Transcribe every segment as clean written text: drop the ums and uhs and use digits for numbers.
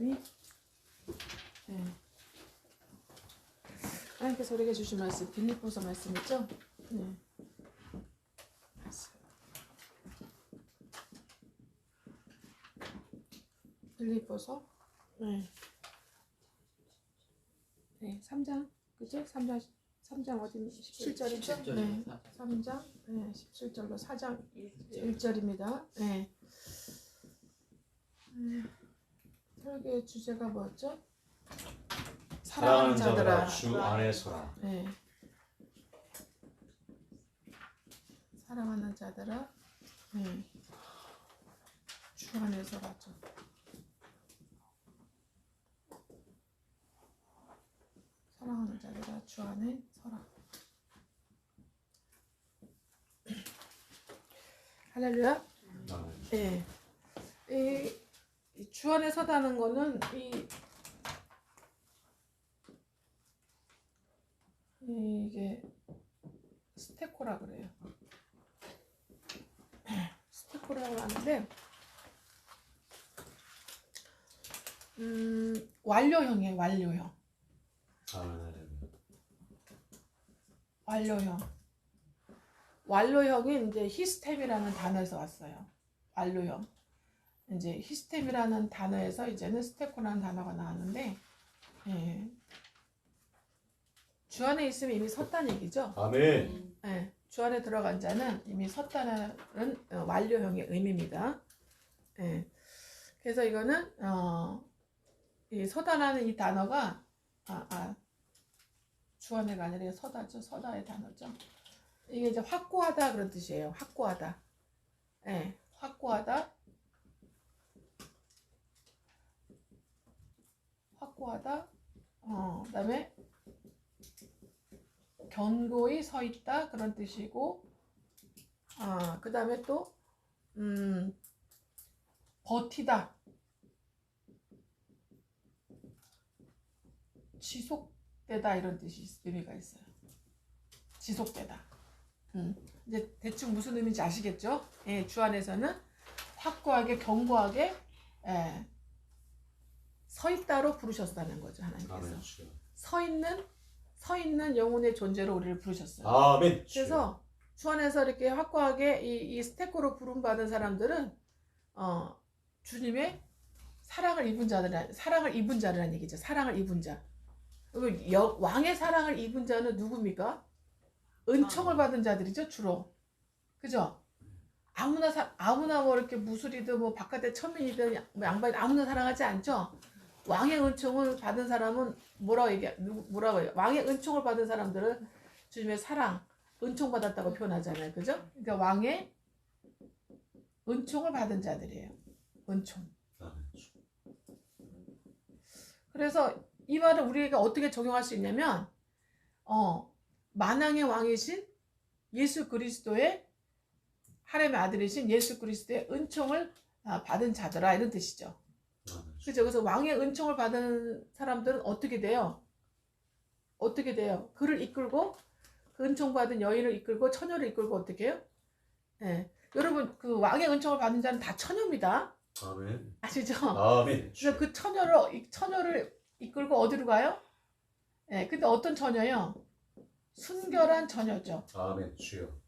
말씀이 하나님께서 우리에게 주신 말씀 빌립보서 말씀이죠. 빌립보서 3장 그죠? 3장 어디 17절이죠? 네. 3장 17절로 4장 1절입니다. 설교의 주제가 뭐였죠? 사랑하는 자들아 주 안에 서라. 사랑하는 자들아 주 안에 서라죠. 사랑하는 자들아 주 안에 서라. 할렐루야. 이 주 안에 서다는 거는 이게 스테코라 그래요. 스테코라고 하는데 완료형이에요. 완료형. 완료형이 이제 히스템이라는 단어에서 왔어요. 완료형. 이제 히스템이라는 단어에서 이제는 스테코라는 단어가 나왔는데, 주 안에 있으면 이미 섰다는 얘기죠. 아멘. 주 안에 들어간 자는 이미 섰다는 완료형의 의미입니다. 그래서 이거는 이 서다라는 이 단어가 주 안에가 아니라 서다죠. 서다의 단어죠. 이게 이제 확고하다 그런 뜻이에요. 확고하다. 확고하다. 그다음에 견고히 서 있다 그런 뜻이고, 그다음에 또 버티다, 지속되다 이런 뜻이 의미가 있어요. 지속되다. 이제 대충 무슨 의미인지 아시겠죠? 주 안에서는 확고하게 견고하게 서 있다로 부르셨다는 거죠. 하나님께서 서 있는 영혼의 존재로 우리를 부르셨어요. 아멘. 그래서 주 안에서 이렇게 확고하게 이 스테코로 부름 받은 사람들은 주님의 사랑을 입은 자라는 얘기죠. 사랑을 입은 자. 왕의 사랑을 입은 자는 누굽니까? 은총을 받은 자들이죠, 주로. 그죠? 아무나 뭐 이렇게 무술이든 뭐 바깥에 천민이든 양반이든 아무나 사랑하지 않죠. 왕의 은총을 받은 사람은 뭐라고 해요? 왕의 은총을 받은 사람들은 주님의 사랑, 은총 받았다고 표현하잖아요. 그죠? 그러니까 왕의 은총을 받은 자들이에요. 은총. 그래서 이 말을 우리가 어떻게 적용할 수 있냐면, 만왕의 왕이신 예수 그리스도의 하나님의 아들이신 예수 그리스도의 은총을 받은 자들아 이런 뜻이죠. 그죠? 그래서 왕의 은총을 받은 사람들은 어떻게 돼요? 그를 이끌고 그 은총 받은 여인을 이끌고 처녀를 이끌고 어떻게 해요? 여러분 그 왕의 은총을 받은 자는 다 처녀입니다. 아멘. 아시죠? 아멘. 그래서 그 처녀를 이끌고 어디로 가요? 근데 어떤 처녀요? 순결한 처녀죠. 아멘. 주여.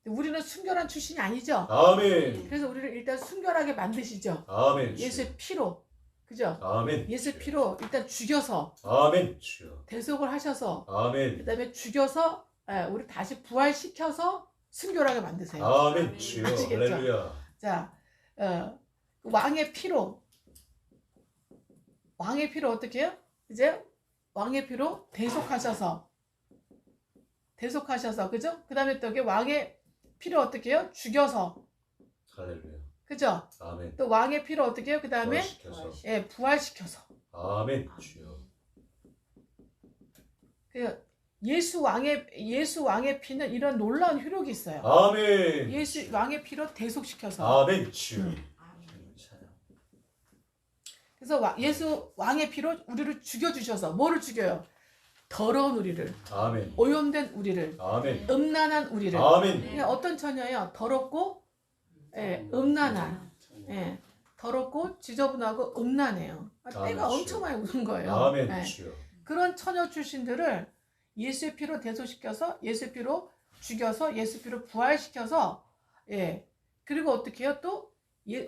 우리는 순결한 출신이 아니죠. 아멘. 그래서 우리를 일단 순결하게 만드시죠. 아멘. 예수의 피로. 그죠? 아멘. 예수의 피로 일단 죽여서 아멘. 주여. 대속을 하셔서 아멘. 그다음에 죽여서 우리 다시 부활시켜서 순결하게 만드세요. 아멘. 주여. 아시겠죠? 할렐루야. 자, 왕의 피로 어떻게 해요? 이제 왕의 피로 대속하셔서 그죠? 그다음에 또 왕의 피로 어떻게 해요? 죽여서. 할렐루야. 그죠? 아멘. 또 왕의 피로 어떻게 해요? 그다음에 부활시켜서. 아멘. 주여. 예수 왕의 피는 이런 놀라운 효력이 있어요. 아멘. 예수 왕의 피로 대속시켜서. 아멘. 주여. 그래서 예수 왕의 피로 우리를 죽여주셔서 뭐를 죽여요? 더러운 우리를, 아멘. 오염된 우리를, 아멘. 음란한 우리를. 아멘. 그러니까 어떤 처녀예요? 더럽고 음란한, 더럽고 지저분하고 음란해요. 때가 아멘, 엄청 주여. 많이 묻은 거예요. 아멘 네. 주여. 그런 처녀 출신들을 예수의 피로 대소시켜서 예수의 피로 죽여서 예수의 피로 부활시켜서 그리고 어떻게 해요? 또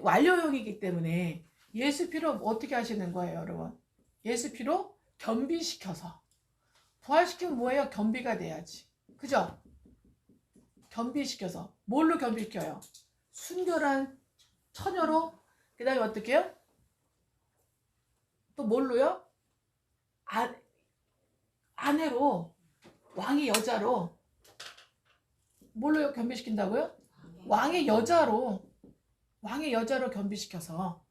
완료형이기 때문에 예수 피로 어떻게 하시는 거예요, 여러분? 예수 피로 겸비시켜서 부활시키면 뭐예요? 겸비가 돼야지. 그죠? 겸비시켜서 뭘로 겸비시켜요? 순결한 처녀로 그 다음에 어떻게 해요? 또 뭘로요? 아내로 왕의 여자로 뭘로 겸비시킨다고요? 왕의 여자로 겸비시켜서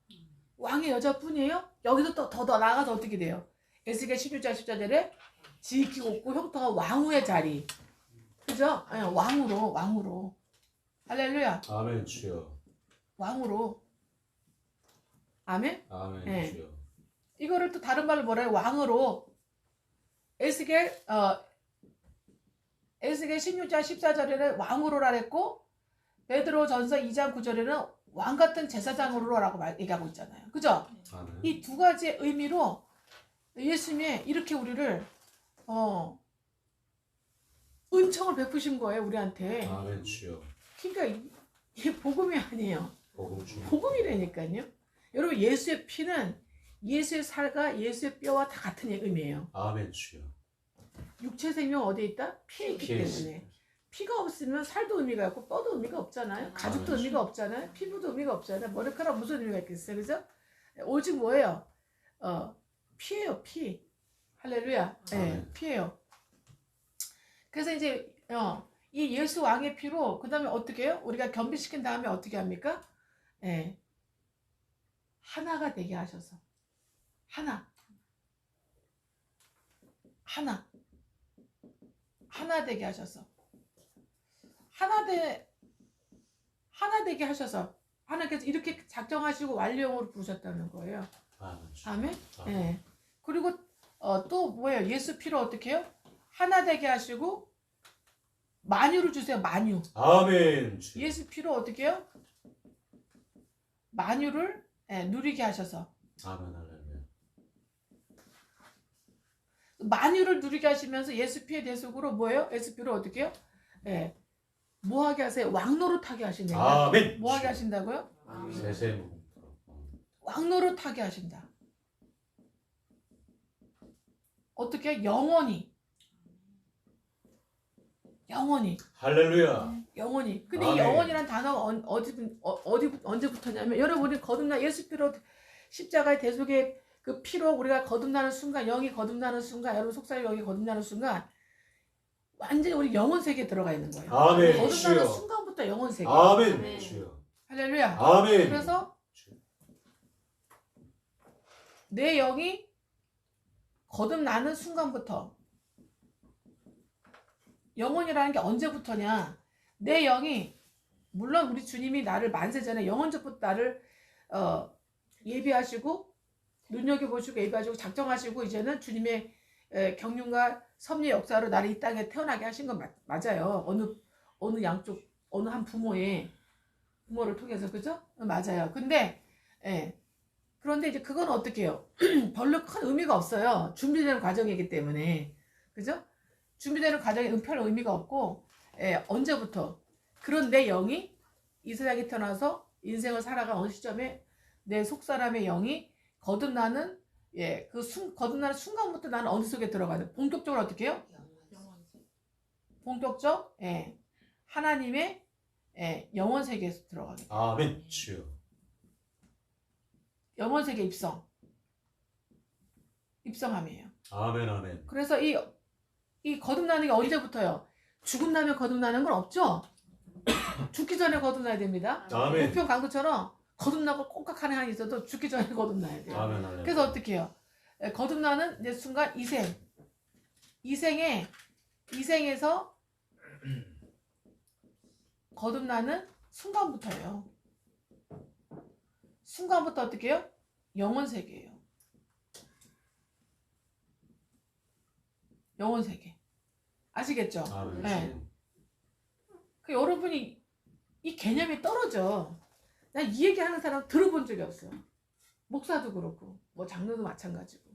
왕의 여자뿐이에요? 여기서 또 더 나아가서 어떻게 돼요? 에스겔 16장 14절에 지키고 없고 형통한 왕후의 자리, 그죠? 아니, 왕으로 할렐루야. 아멘 주여. 왕으로. 아멘. 아멘 네. 주여. 이거를 또 다른 말로 뭐라 해요? 왕으로. 에스겔 16장 14절에는 왕으로라 했고 베드로 전서 2장 9절에는 왕 같은 제사장으로라고 얘기하고 있잖아요. 그죠? 아멘. 이 두 가지의 의미로 예수님이 이렇게 우리를 은총을 베푸신 거예요, 우리한테. 아멘 주여. 그러니까 이게 복음이 아니에요. 복음 주여. 복음이라니까요. 여러분, 예수의 피는 예수의 살과 예수의 뼈와 다 같은 의미예요. 아멘 주여. 육체 생명 어디에 있다? 피에 있기 피에 때문에. 피가 없으면 살도 의미가 없고 뼈도 의미가 없잖아요. 가죽도 의미가 없잖아요. 피부도 의미가 없잖아요. 머리카락 무슨 의미가 있겠어요, 그죠? 오직 뭐예요? 피예요, 피. 할렐루야. 네, 피예요. 그래서 이제 이 예수 왕의 피로 그 다음에 어떻게 해요? 우리가 겸비시킨 다음에 어떻게 합니까? 하나가 되게 하셔서 하나 되게 하셔서 하나 되게 하셔서 하나님께서 이렇게 작정하시고 완료형으로 부르셨다는 거예요. 아멘 주여. 아멘. 아멘. 예. 그리고 또 뭐예요? 예수 피로 어떻게 해요? 하나 되게 하시고 만유를 주세요. 만유. 아멘 주여. 예수 피로 어떻게 해요? 만유를 누리게 하셔서 아멘 할렐루야. 만유를 누리게 하시면서 예수 피의 대속으로 뭐예요? 예수 피로 어떻게 해요? 뭐 하게 하세요? 왕노릇하게 하시네요. 아멘. 뭐 하게 하신다고요? 세세무. 왕노릇하게 하신다. 어떻게 해요? 영원히. 할렐루야. 영원히. 근데 아멘. 이 영원이란 단어가 언제부터냐면 여러분이 거듭나 예수 피로 십자가의 대속의 그 피로 우리가 거듭나는 순간, 영이 거듭나는 순간, 여러분 속삭이 영이 거듭나는 순간 완전히 우리 영혼 세계에 들어가 있는 거예요. 아멘 거듭나는 주여. 순간부터 영혼 세계. 아멘 주여. 할렐루야. 아멘. 그래서 내 영이 거듭나는 순간부터, 영혼이라는 게 언제부터냐? 내 영이, 물론 우리 주님이 나를 만세 전에 영원전부터 나를 예비하시고 눈여겨보시고 예비하시고 작정하시고 이제는 주님의 경륜과 섭리의 역사로 나를 이 땅에 태어나게 하신 건 맞아요. 어느 양쪽 어느 한 부모를 통해서. 그죠? 맞아요. 근데 그런데 이제 그건 어떻게 해요? 별로 큰 의미가 없어요. 준비되는 과정이기 때문에. 그죠? 준비되는 과정에 별 의미가 없고 언제부터 그런 내 영이 이 세상에 태어나서 인생을 살아간 어느 시점에 내 속사람의 영이 거듭나는 거듭나는 순간부터 나는 어느 속에 들어가는, 본격적으로 어떻게 해요? 본격적 하나님의 영원 세계에서 들어가게. 아멘 주여. 영원 세계 입성함이에요. 아멘 아멘. 그래서 이 거듭나는 게 언제부터요? 죽은 다음에 거듭나는 건 없죠? 죽기 전에 거듭나야 됩니다. 아멘. 우편 강도처럼 거듭나고 꽁깍하는 한이 있어도 죽기 전에 거듭나야 돼요. 아멘 할렐루야. 그래서 어떻게 해요? 거듭나는 내 순간 이생에서 거듭나는 순간부터예요. 순간부터 어떻게 해요? 영원 세계예요. 영원 세계. 아시겠죠? 아멘. 네. 그 여러분이 이 개념이 떨어져. 난 이 얘기 하는 사람 들어본 적이 없어요. 목사도 그렇고 뭐 장로도 마찬가지고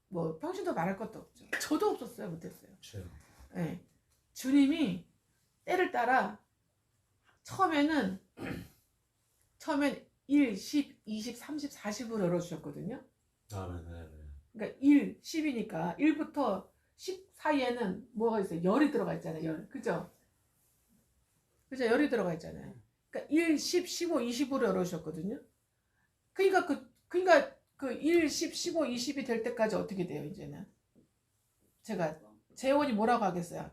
뭐 평신도 말할 것도 없죠. 저도 없었어요. 못했어요. 주여. 예. 주님이 때를 따라 처음엔 1, 10, 20, 30, 40으로 열어주셨거든요. 아멘. 할렐루야. 그러니까 1, 10이니까 1부터 10 사이에는 뭐가 있어요? 열이 들어가 있잖아요. 열. 그죠? 그죠? 열이 들어가 있잖아요. 그러니까 1, 10, 15, 20으로 열어주셨거든요. 그러니까 그 1, 10, 15, 20이 될 때까지 어떻게 돼요, 이제는? 제가 재원이 뭐라고 하겠어요?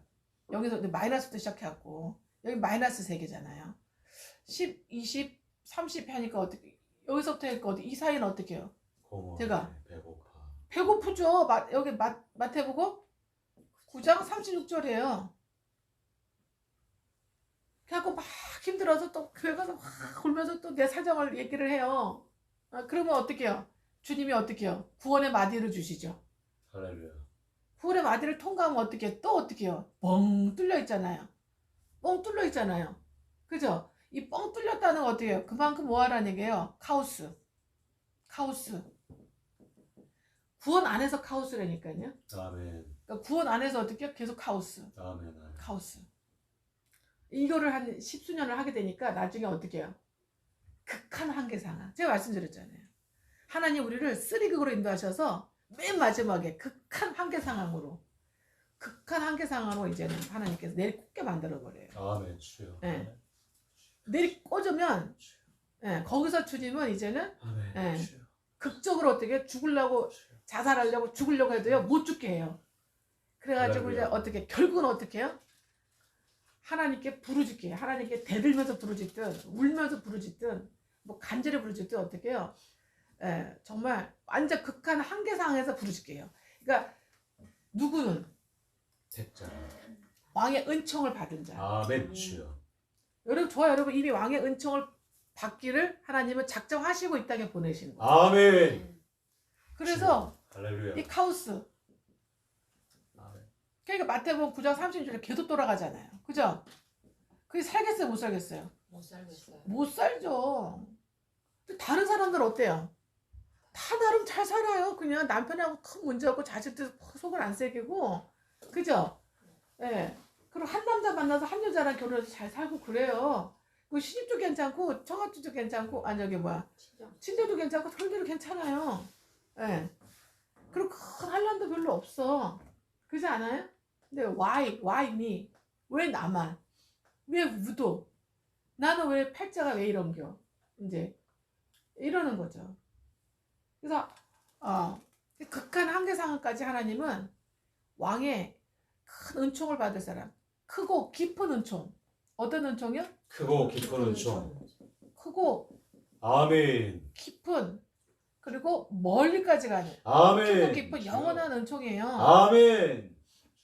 여기서 마이너스부터 시작해갖고 여기 마이너스 3개잖아요. 10, 20, 30 하니까 어떻게 여기서부터 하니까 이 사이는 어떻게 해요? 고모. 제가. 배고파. 배고프죠. 여기 마태복음 9장 36절이에요. 그래갖고 막 힘들어서 또 교회 가서 막 울면서 또 내 사정을 얘기를 해요. 그러면 어떻게 해요? 주님이 어떻게 해요? 구원의 마디를 주시죠. 할렐루야. 구원의 마디를 통과하면 어떻게 해요? 또 어떻게 해요? 뻥 뚫려 있잖아요. 뻥 뚫려 있잖아요. 그죠? 이 뻥 뚫렸다는 건 어떻게 해요? 그만큼 뭐 하라는 얘기예요? 카오스. 구원 안에서 카오스라니까요. 아멘. 그러니까 구원 안에서 어떻게 해요? 계속 카오스. 아멘. 카오스. 이거를 한 10수년을 하게 되니까 나중에 어떻게 해요? 극한 한계 상황. 제가 말씀드렸잖아요. 하나님 우리를 3극으로 인도하셔서 맨 마지막에 극한 한계 상황으로 이제는 하나님께서 내리꽂게 만들어버려요. 아멘. 주여. 네. 내리꽂으면 거기서 주님은 이제는 아멘. 주여. 극적으로 어떻게 죽으려고 자살하려고 죽으려고 해도요 못 죽게 해요. 그래가지고 이제 어떻게 결국은 어떻게 해요? 하나님께 부르짖게 해요. 하나님께 대들면서 부르짖든 울면서 부르짖든 뭐 간절히 부르짖든 어떻게 해요? 정말 완전 극한 한계 상황에서 부르짖게 해요. 그러니까 누구는 택자. 왕의 은총을 받은 자. 아멘. 주여. 여러분 이미 왕의 은총을 받기를 하나님은 작정하시고 이 땅에 보내신 거예요. 아멘. 그래서 할렐루야. 이 카오스. 아멘. 그러니까 마태복음 9장 30절에 계속 돌아가잖아요. 그죠? 그게 살겠어요? 못 살겠어요? 못 살겠어요. 못 살죠. 다른 사람들 어때요? 다 나름 잘 살아요. 그냥 남편하고 큰 문제 없고 자식들 속을 안 새기고. 그죠? 예. 그리고 한 남자 만나서 한 여자랑 결혼해서 잘 살고 그래요. 그 시집도 괜찮고 청아주도 괜찮고 친정도 괜찮고 별대로 괜찮아요. 예. 그리고 큰 한란도 별로 없어. 그렇지 않아요? 근데 why me? 왜 나만? 왜 우도? 나는 왜 팔자가 왜 이런겨? 이제 이러는 거죠. 그래서 극한 한계 상황까지 하나님은 왕의 큰 은총을 받을 사람, 크고 깊은 은총. 어떤 은총이요? 크고 깊은 은총. 크고 아멘. 깊은 그리고 멀리까지 가는 아멘. 크고 깊은 영원한 은총이에요. 아멘.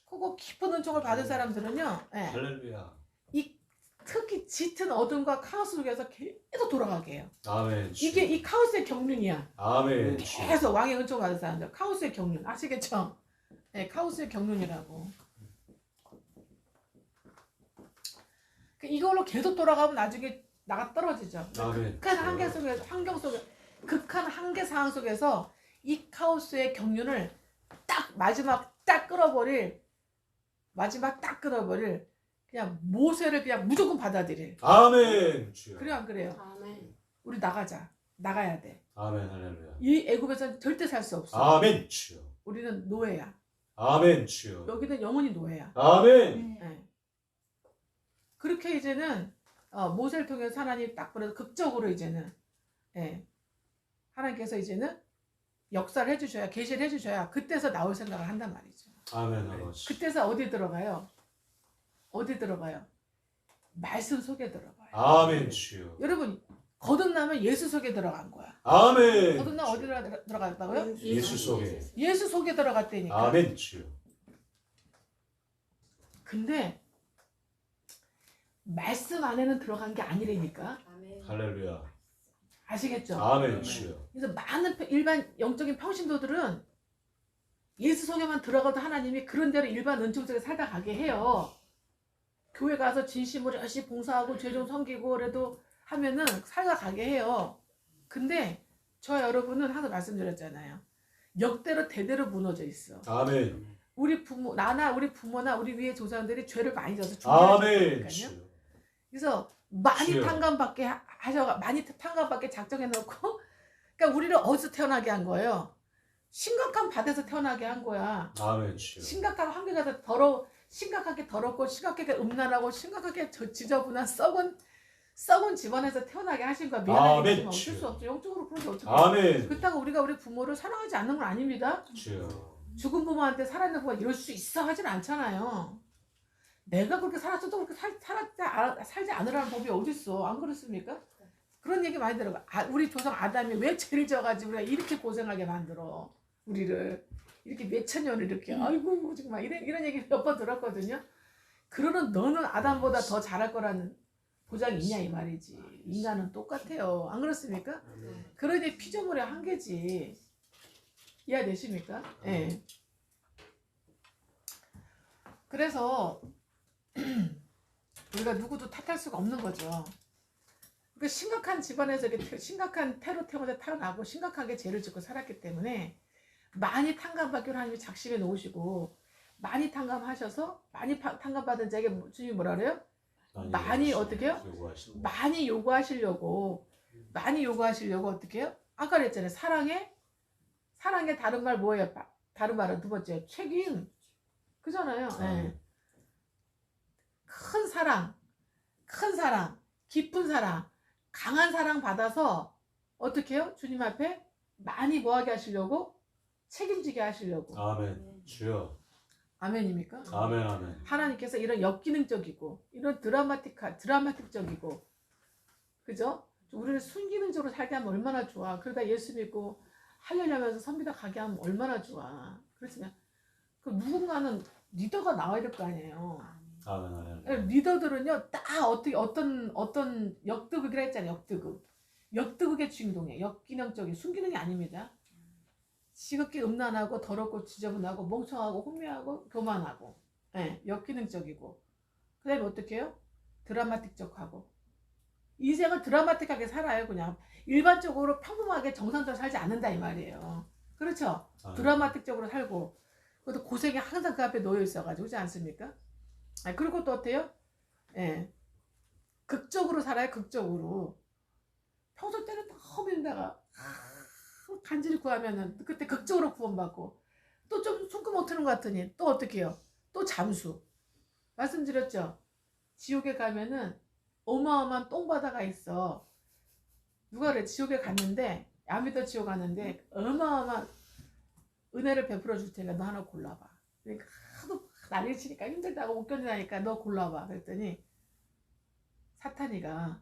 크고 깊은 은총을 받은 사람들은요, 할렐루야. 이 특히 짙은 어둠과 카오스 속에서 계속 돌아가게 해요. 아멘. 이게 이 카오스의 경륜이야. 아멘. 계속 왕의 은총 받은 사람들, 카오스의 경륜 아시겠죠? 네, 카오스의 경륜이라고. 이걸로 계속 돌아가면 나중에 나가 떨어지죠. 아멘. 극한 한계 속에 극한 한계 상황 속에서 이 카오스의 경륜을 마지막 딱 끌어버릴 그냥 모세를 그냥 무조건 받아들일. 아멘. 주여. 그래요 안 그래요? 아멘. 우리 나가야 돼. 아멘. 할렐루야. 이 애굽에서는 절대 살 수 없어. 아멘. 주여. 우리는 노예야. 아멘. 주여. 여기는 영원히 노예야. 아멘. 네. 그렇게 이제는 모세를 통해서 하나님 딱 보내서 극적으로 이제는 하나님께서 이제는 역사를 해주셔야 계시를 해주셔야 그때서 나올 생각을 한단 말이죠. 아멘. 아버지. 그때서 어디 들어가요? 말씀 속에 들어가요. 아멘. 주여. 여러분 거듭나면 예수 속에 들어간 거야. 아멘. 거듭나면 어디 들어갔다고요? 예수 속에. 예수 속에 들어갔다니까. 아멘. 주여. 근데 말씀 안에는 들어간 게 아니라니까. 아멘. 할렐루야. 아시겠죠? 아멘. 주여. 그래서 많은 일반 영적인 평신도들은 예수 속에만 들어가도 하나님이 그런 대로 일반 은총 속에 살다 가게 해요. 교회 가서 진심으로 열심히 봉사하고 죄 좀 섬기고 그래도 하면은 살아가게 해요. 근데 저 여러분은 항상 말씀드렸잖아요. 역대로 대대로 무너져 있어. 아멘. 우리 부모, 우리 부모나 우리 위의 조상들이 죄를 많이 져서 아멘. 죽였으니까요. 주여. 그래서 많이 주여. 많이 탄감받게 작정해놓고, 그러니까 우리를 어디서 태어나게 한 거예요? 심각한 밭에서 태어나게 한 거야. 아멘. 주여. 심각한 환경에서 심각하게 더럽고 심각하게 음란하고 심각하게 지저분한 썩은 집안에서 태어나게 하신 거야. 미안하게 아멘. 하지만 어쩔 수 없죠. 영적으로 그런데 어떻게? 아멘. 그렇다고 우리가 우리 부모를 사랑하지 않는 건 아닙니다. 주여. 죽은 부모한테 살아있는 부모가 이럴 수 있어 하진 않잖아요. 내가 그렇게 살았어도 그렇게 살지 않으라는 법이 어딨어. 안 그렇습니까? 그런 얘기 많이 들어요. 우리 조상 아담이 왜 죄를 져가지고 우리가 이렇게 고생하게 만들어. 우리를 이렇게 몇천 년을 이렇게 아이고 정말 이런 얘기 몇 번 들었거든요. 그러는 너는 아담보다 더 잘할 거라는 보장이 있냐 이 말이지. 인간은 똑같아요. 안 그렇습니까? 그러니 피조물의 한계지. 이해되십니까? 예. 네. 그래서 우리가 누구도 탓할 수가 없는 거죠. 그러니까 심각한 집안에서 심각한 태로 태원에 태어나고 심각하게 죄를 짓고 살았기 때문에 많이 탕감받기로 하나님이 작심해 놓으시고 많이 탕감하셔서 많이 탕감받은 자에게 주님이 뭐라 그래요? 많이 어떻게 해요? 많이 요구하시려고 어떻게 해요? 아까 그랬잖아요. 사랑의 다른 말 뭐예요? 다른 말은 두 번째 책임. 그잖아요. 네. 큰 사랑, 깊은 사랑, 강한 사랑 받아서 어떻게 해요? 주님 앞에 많이 뭐하게 하시려고? 책임지게 하시려고. 아멘. 주여. 아멘입니까? 아멘. 아멘. 하나님께서 이런 역기능적이고 이런 드라마틱적이고 그죠? 우리를 순기능적으로 살게 하면 얼마나 좋아. 그러다 예수 믿고 하려면서 선비다 가게 하면 얼마나 좋아. 그렇지만 그 누군가는 리더가 나와야 될 거 아니에요. 아멘. 아멘. 리더들은요 딱 어떤 역드극이라 했잖아요. 역드극의 주인공이에요. 역기능적인 순기능이 아닙니다. 지극히 음란하고 더럽고 지저분하고 멍청하고 혼미하고 교만하고 역기능적이고 그 다음에 어떻게 해요? 드라마틱적하고 인생을 드라마틱하게 살아요. 그냥 일반적으로 평범하게 정상적으로 살지 않는다 이 말이에요. 그렇죠? 드라마틱적으로 살고 그것도 고생이 항상 그 앞에 놓여 있어가지고 그렇지 않습니까? 그리고 또 어때요? 극적으로 살아요. 극적으로 평소 때는 너무 힘다가 간절히 구하면은 그때 극적으로 구원받고 또 좀 숨구멍 트는 것 같으니 또 어떻게 해요? 또 잠수. 말씀드렸죠? 지옥에 가면은 어마어마한 똥바다가 있어. 누가 그래? 지옥에 갔는데 안 믿어 지옥 갔는데 어마어마한 은혜를 베풀어 줄 테니까 너 하나 골라봐. 그러니까 하도 난리 치니까 힘들다고 못 견디니까 너 골라봐. 그랬더니 사탄이가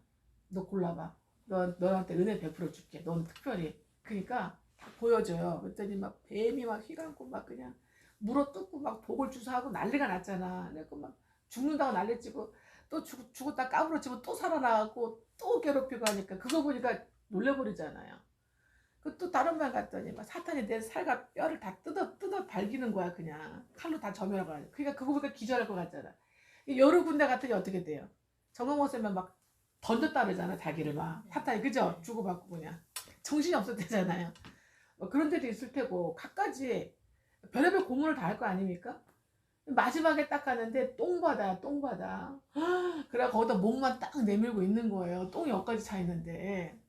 너 골라봐. 너한테 은혜 베풀어 줄게. 넌 특별히. 그러니까 다 보여줘요. 그랬더니 막 뱀이 막 휘감고 막 그냥 물어 뜯고 막 독을 주사하고 난리가 났잖아. 그래서 막 죽는다고 난리치고 또 죽었다 까부러치고 또 살아나고 또 괴롭히고 하니까 그거 보니까 놀래버리잖아요. 그 또 다른 방 갔더니 막 사탄이 내 살과 뼈를 다 뜯어 발기는 거야. 그냥 칼로 다 점여라고 하니까. 그러니까 그거 보니까 기절할 것 같잖아. 여러 군데 갔더니 어떻게 돼요? 정강모쌤은 막 던졌다 그러잖아. 자기를 막 사탄이 그죠? 주고받고 그냥 정신이 없었대잖아요. 그런 데도 있을 테고 갖가지 별의별 고문을 다 할 거 아닙니까? 마지막에 딱 가는데 똥바다. 그래 거기다 목만 딱 내밀고 있는 거예요. 똥이 여기까지 차 있는데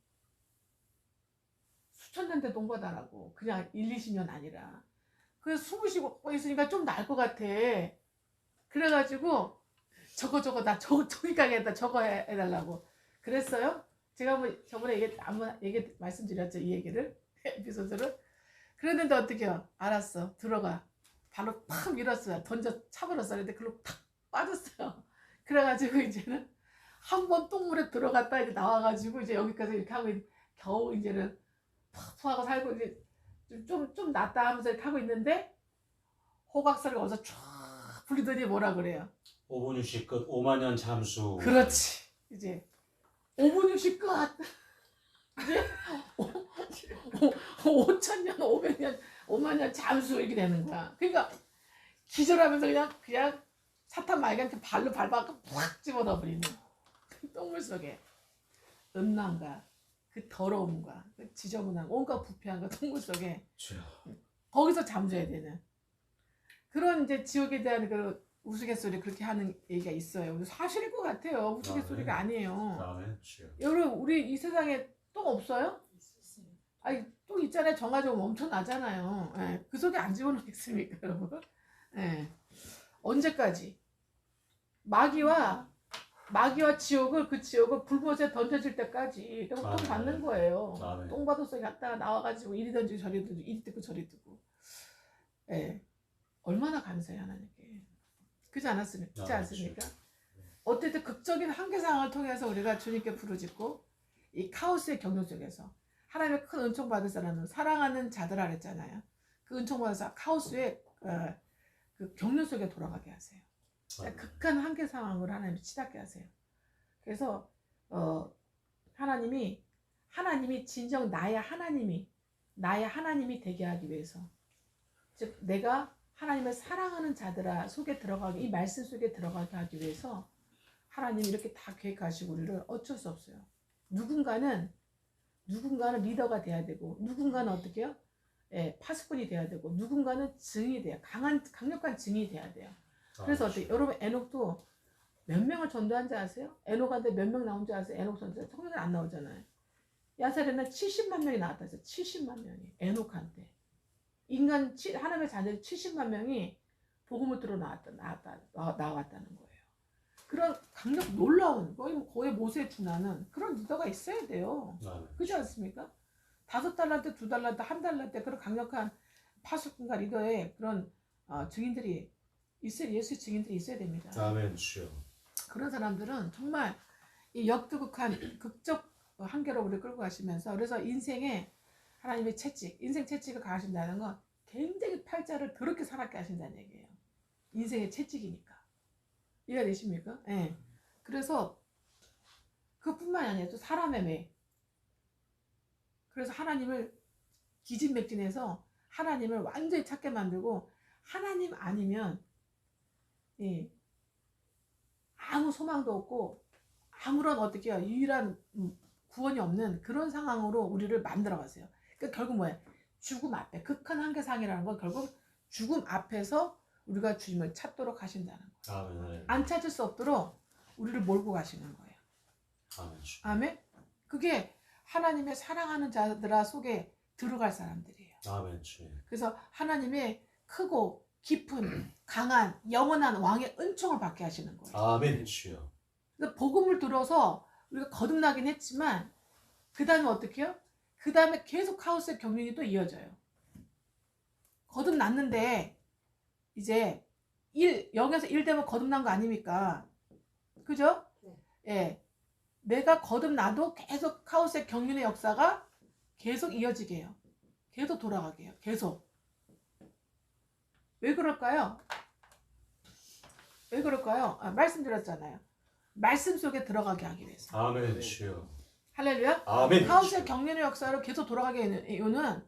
수천 년대 똥바다라고. 그냥 1-20년 아니라. 그래서 숨을 쉬고 있으니까 좀 나을 것 같아. 그래가지고 나 저기 가겠다. 저거 해달라고. 그랬어요? 제가 뭐 저번에 말씀드렸죠. 이 얘기를. 에피소드를. 그랬는데 어떻게 해요? 알았어. 들어가. 발로 팍 밀었어요. 차버렸어요. 근데 그걸로 탁 빠졌어요. 그래가지고 이제는 한 번 똥물에 들어갔다 이제 나와가지고 이제 여기까지 이렇게 하고 겨우 이제는 푹푹하고 살고 이제 좀 낫다 하면서 이렇게 하고 있는데 호각소리가 어디서 쫙 불리더니 뭐라 그래요? 5분 휴식 끝 5만 년 잠수. 그렇지. 이제 5분 휴식 끝. 이제 5,000년, 500년, 5만 년 잠수 이렇게 되는 거야. 그러니까 기절하면서 그냥 사탄 말기한테 발로 밟아갖고 팍 집어넣어 버리는 똥물 속에. 음란과 그 더러움과 그 지저분함, 온갖 부패함과 통고 속에 주여. 거기서 잠재야 되는 그런 이제 지옥에 대한 그 우스갯소리 그렇게 하는 얘기가 있어요. 사실일 것 같아요. 우스갯소리가 아니에요. 아멘. 주여. 여러분 우리 이 세상에 똥 없어요? 아니 똥 있잖아요. 정화조 엄청 나잖아요. 예, 그 속에 안 집어넣겠습니까, 여러분? 예. 언제까지 마귀와 지옥을 그 지옥을 불못에 던져질 때까지 똥 받는 거예요. 아멘. 똥바도속에 갔다가 나와가지고 이리 던지고 저리 던지고 이리 뜯고 저리 뜯고. 예. 얼마나 감사해 하나님께. 그렇지 않았습니까? 그렇지 않습니까? 어쨌든 극적인 한계 상황을 통해서 우리가 주님께 부르짖고 이 카오스의 경륜 속에서 하나님의 큰 은총 받을 사람은 사랑하는 자들아 그랬잖아요. 그 은총 받아서 카오스의 그 경륜 속에 돌아가게 하세요. 극한 한계 상황을 하나님이 치닫게 하세요. 그래서 하나님이 진정 나의 하나님이 되게 하기 위해서, 즉 내가 하나님을 사랑하는 자들아 속에 들어가게, 이 말씀 속에 들어가게 하기 위해서 하나님이 이렇게 다 계획하시고 우리를 어쩔 수 없어요. 누군가는 리더가 돼야 되고, 누군가는 어떻게 해요? 예, 파수꾼이 돼야 되고, 누군가는 증이 돼요. 강력한 증이 돼야 돼요. 그래서 어떻게, 여러분 에녹도 몇 명을 전도한 지 아세요? 에녹한테 몇 명 나온 줄 아세요? 에녹 전도 성경에 안 나오잖아요. 야살에는 70만 명이 나왔다 했어요. 70만 명이 에녹한테. 하나님의 자녀들 70만 명이 복음을 들어 나왔다는 거예요. 그런 강력 놀라운 거의 모세에 준하는 그런 리더가 있어야 돼요. 그렇지 않습니까? 5달란트, 2달란트, 1달란트 그런 강력한 파수꾼과 리더의 그런 증인들이 예수의 증인들이 있어야 됩니다. 아멘. 주여. 그런 사람들은 정말 이 역두극한 극적 한계로 우리 끌고 가시면서, 그래서 인생에 하나님의 채찍, 인생 채찍을 가하신다는 건 굉장히 팔자를 더럽게 살았게 하신다는 얘기예요. 인생의 채찍이니까. 이해가 되십니까? 예. 네. 그래서 그뿐만이 아니라 또 사람의 매. 그래서 하나님을 기진맥진해서 하나님을 완전히 찾게 만들고, 하나님 아니면 예, 아무 소망도 없고 아무런 어떻게 유일한 구원이 없는 그런 상황으로 우리를 만들어 가세요. 그러니까 결국 뭐야? 죽음 앞에, 극한 한계상이라는 건 결국 죽음 앞에서 우리가 주님을 찾도록 하신다는 거예요. 아멘. 안 찾을 수 없도록 우리를 몰고 가시는 거예요. 아멘. 아멘. 그게 하나님의 사랑하는 자들아 속에 들어갈 사람들이에요. 아멘. 주여. 그래서 하나님의 크고 깊은 강한 영원한 왕의 은총을 받게 하시는 거예요. 아멘. 주여. 그래서 복음을 들어서 우리가 거듭나긴 했지만 그 다음에 어떻게 해요? 그 다음에 계속 카오스의 경륜이 또 이어져요. 거듭났는데 이제 0에서 1 되면 거듭난 거 아닙니까? 그죠? 네. 예. 내가 거듭나도 계속 카오스의 경륜의 역사가 계속 이어지게 해요. 계속 돌아가게 해요. 계속. 왜 그럴까요? 왜 그럴까요? 말씀드렸잖아요. 말씀 속에 들어가게 하기 위해서. 아멘. 주여. 할렐루야. 아멘. 카오스의 경륜의 역사로 계속 돌아가게 하는 이유는,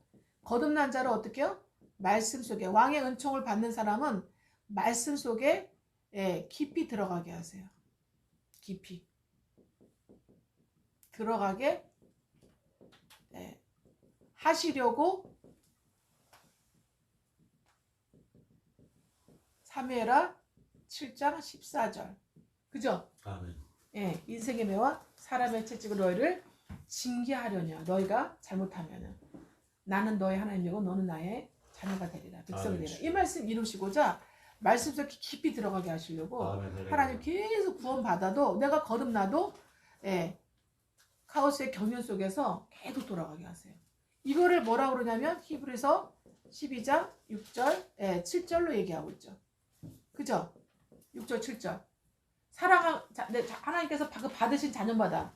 거듭난 자를 어떻게 해요? 말씀 속에, 왕의 은총을 받는 사람은 말씀 속에 깊이 들어가게 하세요. 깊이 들어가게 하시려고 사무엘하 7장 14절. 그죠? 아멘. 예, 인생의 매와 사람의 채찍으로 너희를 징계하려냐. 너희가 잘못하면은 나는 너의 하나님이고 너는 나의 자녀가 되리라. 백성이 되리라. 이 말씀 이루시고자 말씀 속에 깊이 들어가게 하시려고 하나님 계속 구원 받아도, 내가 거듭나도 카오스의 경륜 속에서 계속 돌아가게 하세요. 이거를 뭐라고 그러냐면 히브리서 12장 6절 7절로 얘기하고 있죠. 그죠? 6절 7절. 하나님께서 받으신 자녀마다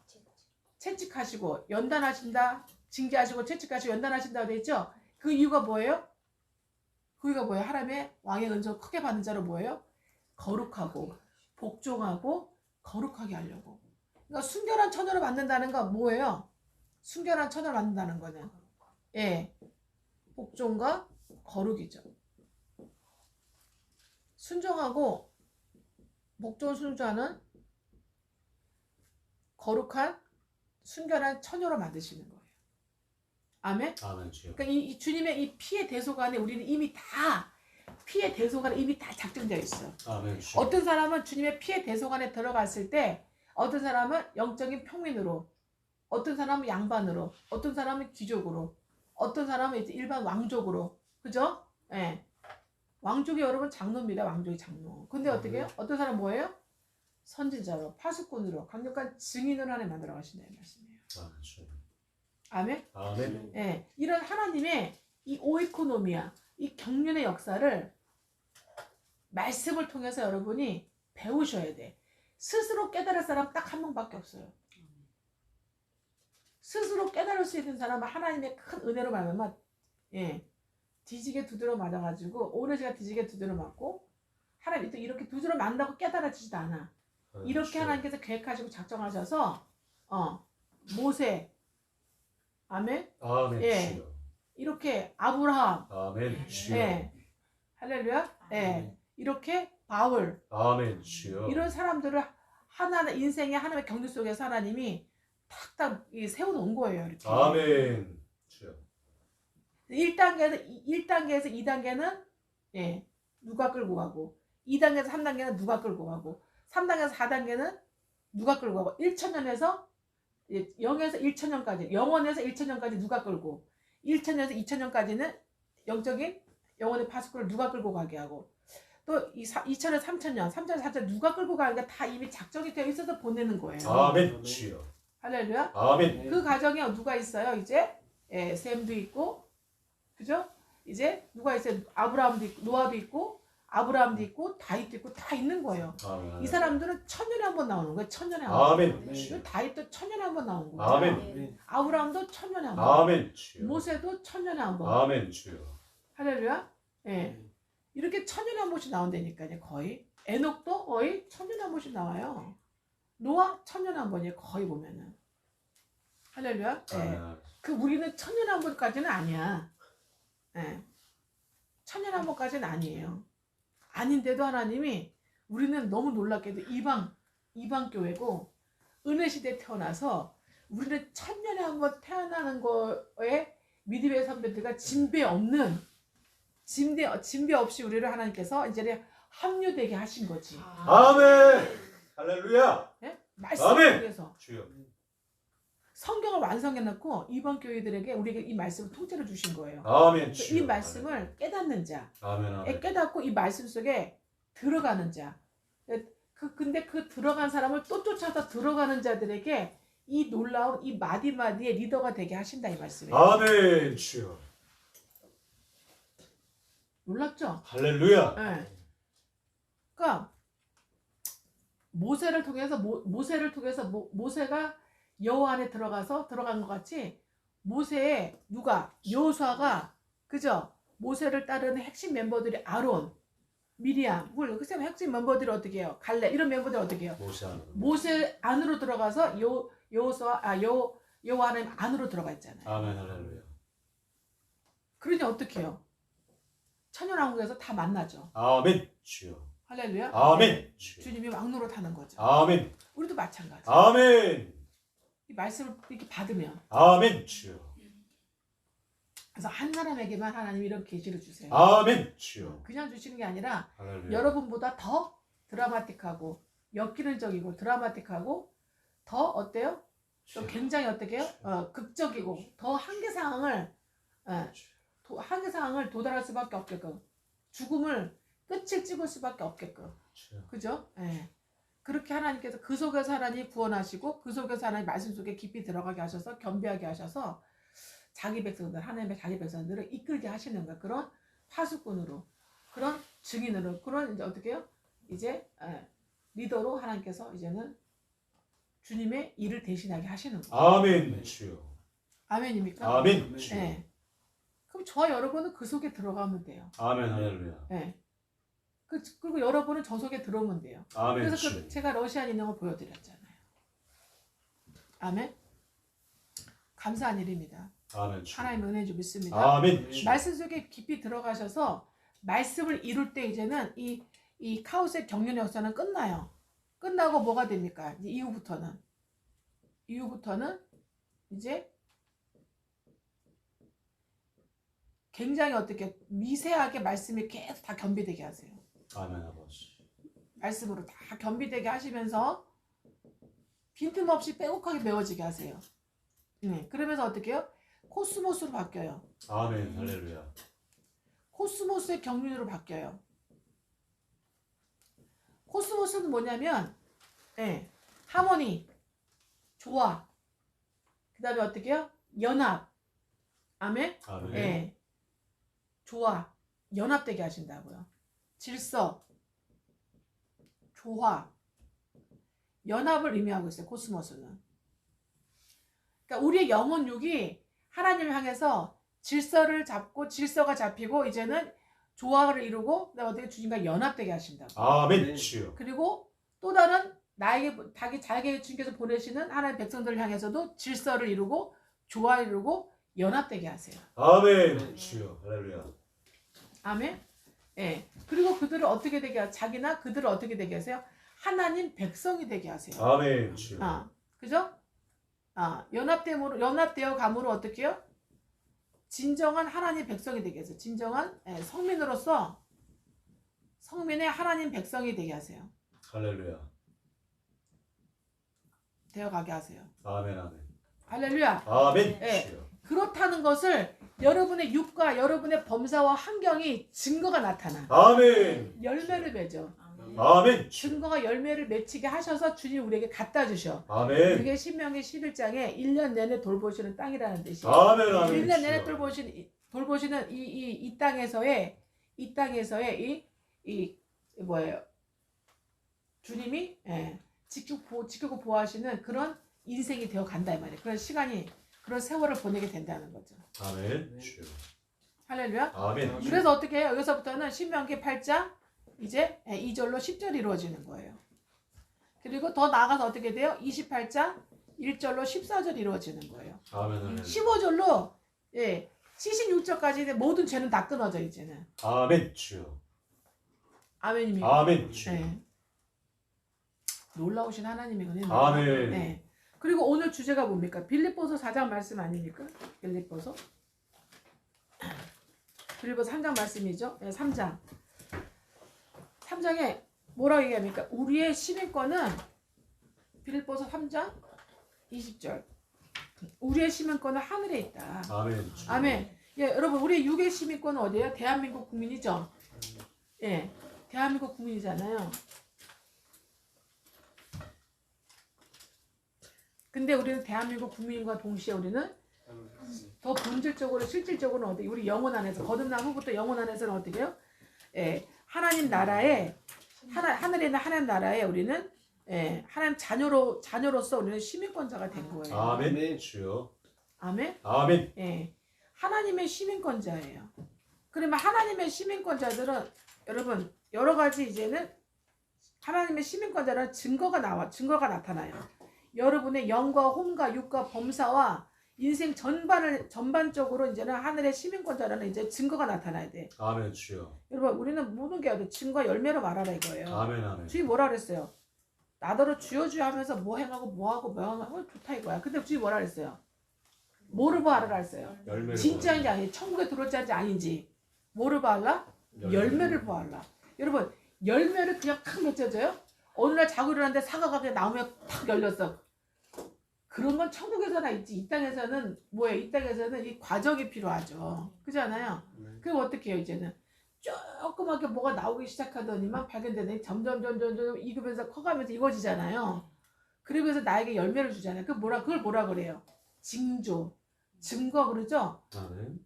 채찍하시고 연단하신다, 징계하시고 채찍하시고 연단하신다고 되어 있죠. 그 이유가 뭐예요? 하나님의 왕의 은총을 크게 받는 자로 뭐예요? 거룩하고 복종하고 거룩하게 하려고. 그러니까 순결한 처녀를 만든다는 건 뭐예요? 순결한 처녀를 만든다는 거는 복종과 거룩이죠. 순종하고 복종을 순종하는 거룩한 순결한 처녀로 만드시는 거예요. 아멘. 아멘 주여. 그러니까 이 주님의 이 피의 대속안에 우리는 이미 다 피의 대속안에 이미 다 작정되어 있어. 아멘 주여. 어떤 사람은 주님의 피의 대속안에 들어갔을 때 어떤 사람은 영적인 평민으로, 어떤 사람은 양반으로, 어떤 사람은 귀족으로, 어떤 사람은 이제 일반 왕족으로, 그죠? 예. 왕족이 여러분 장로입니다. 왕족이 장로. 근데 어떻게 해요? 어떤 사람 뭐예요? 선지자로, 파수꾼으로, 강력한 증인으로 하나님 만들어 가신다는 말씀이에요. 아멘 주여. 아멘. 아멘. 예. 이런 하나님의 이 오이코노미아, 이 경륜의 역사를 말씀을 통해서 여러분이 배우셔야 돼. 스스로 깨달을 사람 딱 한 명밖에 없어요. 스스로 깨달을 수 있는 사람은 하나님의 큰 은혜로 말하면 뒤지게 두드려 맞아가지고 오늘제가 뒤지게 두드려 맞고 하나님 또 이렇게 두드려 만다고 깨달아지지도 않아. 아멘 이렇게 주여. 하나님께서 계획하시고 작정하셔서 모세, 아멘, 아멘 예. 주여. 이렇게 아브라함, 아멘 주여. 예, 할렐루야, 예, 이렇게 바울 아멘 주여. 이런 사람들을 하나는 인생의 하나님의 경륜 속에서 하나님이 탁탁 세워놓은 거예요. 이렇게. 아멘 주여. 1단계에서 2단계는 누가 끌고 가고 2단계에서 3단계는 누가 끌고 가고 3단계에서 4단계는 누가 끌고 가고 1천년에서 0에서 1천년까지 영원에서 1천년까지 누가 끌고 1천년에서 2천년까지는 영적인 영혼의 파수꾼을 누가 끌고 가게 하고 또 2천에서 3천년 3천에서 4천년 누가 끌고 가는가 다 이미 작정이 되어 있어서 보내는 거예요. 아멘 주여. 할렐루야. 아멘. 그 가정에 누가 있어요? 이제 셈도 있고, 그죠? 이제 누가 있어요? 아브라함도 있고, 노아도 있고, 아브라함도 있고, 다윗도 있고, 다 있는 거예요. 아멘. 이 사람들은 천년에 한 번 나오는 거예요. 천년에 한 번. 아멘 주여. 다윗도 천년에 한 번 나오는 거예요. 아멘. 아브라함도 천년에 한 번. 아멘 주여. 모세도 천년에 한 번. 아멘 주여. 할렐루야. 이렇게 천년에 한 번씩 나온다니까요. 거의. 에녹도 거의 천년에 한 번씩 나와요. 노아 천년에 한 번이에요. 거의 보면은. 할렐루야. 아멘. 그 우리는 천년에 한 번까지는 아니야. 천년에 한 번까지는 아니에요. 아닌데도 하나님이 우리는 너무 놀랍게도 이방 교회고 은혜 시대에 태어나서 우리는 천년에 한 번 태어나는 거에 믿음의 선배들과 진배 없이 우리를 하나님께서 이제 합류되게 하신 거지. 아멘. 할렐루야. 말씀을 아멘. 통해서 주여. 성경을 완성해놓고 이방 교회들에게 우리에게 이 말씀을 통째로 주신 거예요. 아멘 주여. 이 말씀을 깨닫는 자, 아멘 아멘. 깨닫고 이 말씀 속에 들어가는 자. 근데 그 들어간 사람을 또 쫓아서 들어가는 자들에게 이 놀라운 이 마디마디의 리더가 되게 하신다 이 말씀이에요. 아멘 주여. 놀랍죠? 할렐루야. 네. 그러니까 모세를 통해서 모세가 여호와 안에 들어간 것 같이 모세의 누가 여호수아가 그죠? 모세를 따르는 핵심 멤버들이 아론, 미리암, 그 핵심 멤버들이 어떻게 해요? 갈렙 이런 멤버들이 어떻게 해요? 모세 안으로 들어가서 여호와 하나님 안으로 들어가 있잖아요. 아멘 할렐루야. 그러니 어떻게 해요? 천연왕국에서 다 만나죠. 아멘 주여. 할렐루야. 아멘 주여. 주님이 왕노로 타는 거죠. 아멘. 우리도 마찬가지. 아멘. 이 말씀을 이렇게 받으면 아멘 주여. 그래서 한 사람에게만 하나님이 이런 계시를 주세요. 아멘 주여. 그냥 주시는 게 아니라 할렐루야. 여러분보다 더 드라마틱하고 엮이는적이고 드라마틱하고 더 어때요? 또 굉장히 어떻게 해요? 극적이고 더 한계 상황을 도달할 수밖에 없게끔 죽음을 끝을 찍을 수밖에 없게끔 그죠? 그렇게 하나님께서 그 속에서 하나님이 구원하시고 그 속에서 하나님 말씀 속에 깊이 들어가게 하셔서 겸비하게 하셔서 자기 백성들 하나님의 자기 백성들을 이끌게 하시는 거야. 그런 파수꾼으로 그런 증인으로 그런 이제 어떻게 해요? 이제 리더로 하나님께서 이제는 주님의 일을 대신하게 하시는 거예요. 아멘 주여. 아멘입니까? 아멘 주여. 그럼 저와 여러분은 그 속에 들어가면 돼요. 아멘 할렐루야. 그리고 여러분은 저 속에 들어오면 돼요. 아멘 그래서 주여. 제가 러시안 인형을 보여드렸잖아요. 아멘. 감사한 일입니다. 아멘 주여. 하나님의 은혜인 줄 믿습니다. 아멘 주여. 말씀 속에 깊이 들어가셔서 말씀을 이룰 때 이제는 이 카오스의 경륜 역사는 끝나요. 끝나고 뭐가 됩니까? 이제 이후부터는 이제 굉장히 어떻게 미세하게 말씀이 계속 다 겸비되게 하세요. 아멘 아버지. 말씀으로 다 겸비되게 하시면서 빈틈없이 빼곡하게 메워지게 하세요. 그러면서 어떻게 해요? 코스모스로 바뀌어요. 아멘 할렐루야. 코스모스의 경륜으로 바뀌어요. 코스모스는 뭐냐면 하모니, 조화, 그 다음에 어떻게 해요? 연합. 아멘? 아멘. 조화, 연합되게 하신다고요. 질서, 조화, 연합을 의미하고 있어요. 코스모스는. 그러니까 우리의 영혼육이 하나님을 향해서 질서를 잡고 질서가 잡히고 이제는 조화를 이루고 그다음에 어떻게 주님과 연합되게 하신다고. 아멘 주여. 그리고 또 다른 나에게 자기 주님께서 보내시는 하나님의 백성들을 향해서도 질서를 이루고 조화를 이루고 연합되게 하세요. 아멘 주여. 할렐루야. 아멘. 그리고 그들을 어떻게 되게 자기나 그들을 어떻게 되게 하세요? 하나님 백성이 되게 하세요. 아멘 주여. 그죠? 연합되어 감으로 어떻게 해요? 진정한 하나님 백성이 되게 하세요. 진정한 성민으로서 성민의 하나님 백성이 되게 하세요. 할렐루야. 되어가게 하세요. 아멘 아멘. 할렐루야. 아멘 주여. 그렇다는 것을 여러분의 육과 여러분의 범사와 환경이 증거가 나타나. 아멘. 열매를 맺어. 아멘. 증거가 열매를 맺히게 하셔서 주님 우리에게 갖다 주셔. 아멘. 그게 신명기 11장에 1년 내내 돌보시는 땅이라는 뜻이에요. 아멘 아멘. 1년 내내 돌보시는 이 땅에서의 이 뭐예요? 주님이 지키고 보호하시는 그런 인생이 되어 간다 이 말이에요. 그런 시간이 그런 세월을 보내게 된다는 거죠. 아멘 주여. 할렐루야. 아멘. 그래서 어떻게 해요? 여기서부터는 신명기 8장 이제 2절로 10절이 이루어지는 거예요. 그리고 더 나아가서 어떻게 돼요? 28장 1절로 14절이 이루어지는 거예요. 아멘 아멘. 15절로 76절까지 모든 죄는 다 끊어져 이제는. 아멘 주여. 아멘입니다. 아멘 주여. 놀라우신 하나님이거든요. 아멘. 그리고 오늘 주제가 뭡니까? 빌립보서 4장 말씀 아닙니까? 빌립보서 3장 말씀이죠. 3장. 3장에 뭐라고 얘기합니까? 우리의 시민권은 빌립보서 3장 20절. 우리의 시민권은 하늘에 있다. 아멘 주여. 아멘. 여러분 우리의 육의 시민권은 어디예요? 대한민국 국민이죠. 대한민국 국민이잖아요. 근데 우리는 대한민국 국민과 동시에 우리는 더 본질적으로 실질적으로 어디 우리 영혼 안에서 거듭난 후부터 영혼 안에서는 어떻게 해요? 하나님 나라에 하늘에 있는 하나님 나라에 우리는 하나님 자녀로서 우리는 시민권자가 된 거예요. 아멘 주여. 아멘. 아멘. 하나님의 시민권자예요. 그러면 하나님의 시민권자들은 여러분 여러 가지 이제는 하나님의 시민권자라는 증거가 나타나요. 여러분의 영과 혼과 육과 범사와 인생 전반적으로 이제는 하늘의 시민권자라는 이제 증거가 나타나야 돼. 아멘 주여. 여러분 우리는 모든 게 증거 열매로 말하라 이거예요. 아멘 아멘. 주님 뭐라 그랬어요? 나더러 주여 주여 하면서 뭐 행하고 뭐 하고 좋다 이거야. 근데 주님 뭐라 그랬어요? 뭐를 봐라 했어요? 열매를 진짜인지 아닌지 천국에 들어올지 아닌지 뭐를 봐라? 열매를 봐라. 여러분 열매를 그냥 탁 맺혀져요? 어느 날 자고 일어났는데 사과가 그냥 나무에 탁 열렸어. 그런 건 천국에서나 있지. 이 땅에서는 뭐예요? 이 땅에서는 이 과정이 필요하죠. 그렇잖아요. 그럼 어떻게 해요 이제는? 조그맣게 뭐가 나오기 시작하더니만 발견되더니 점점 익으면서 커가면서 이루어지잖아요. 그러면서 나에게 열매를 주잖아요. 그걸 뭐라 그래요? 징조, 증거 그러죠? 아멘.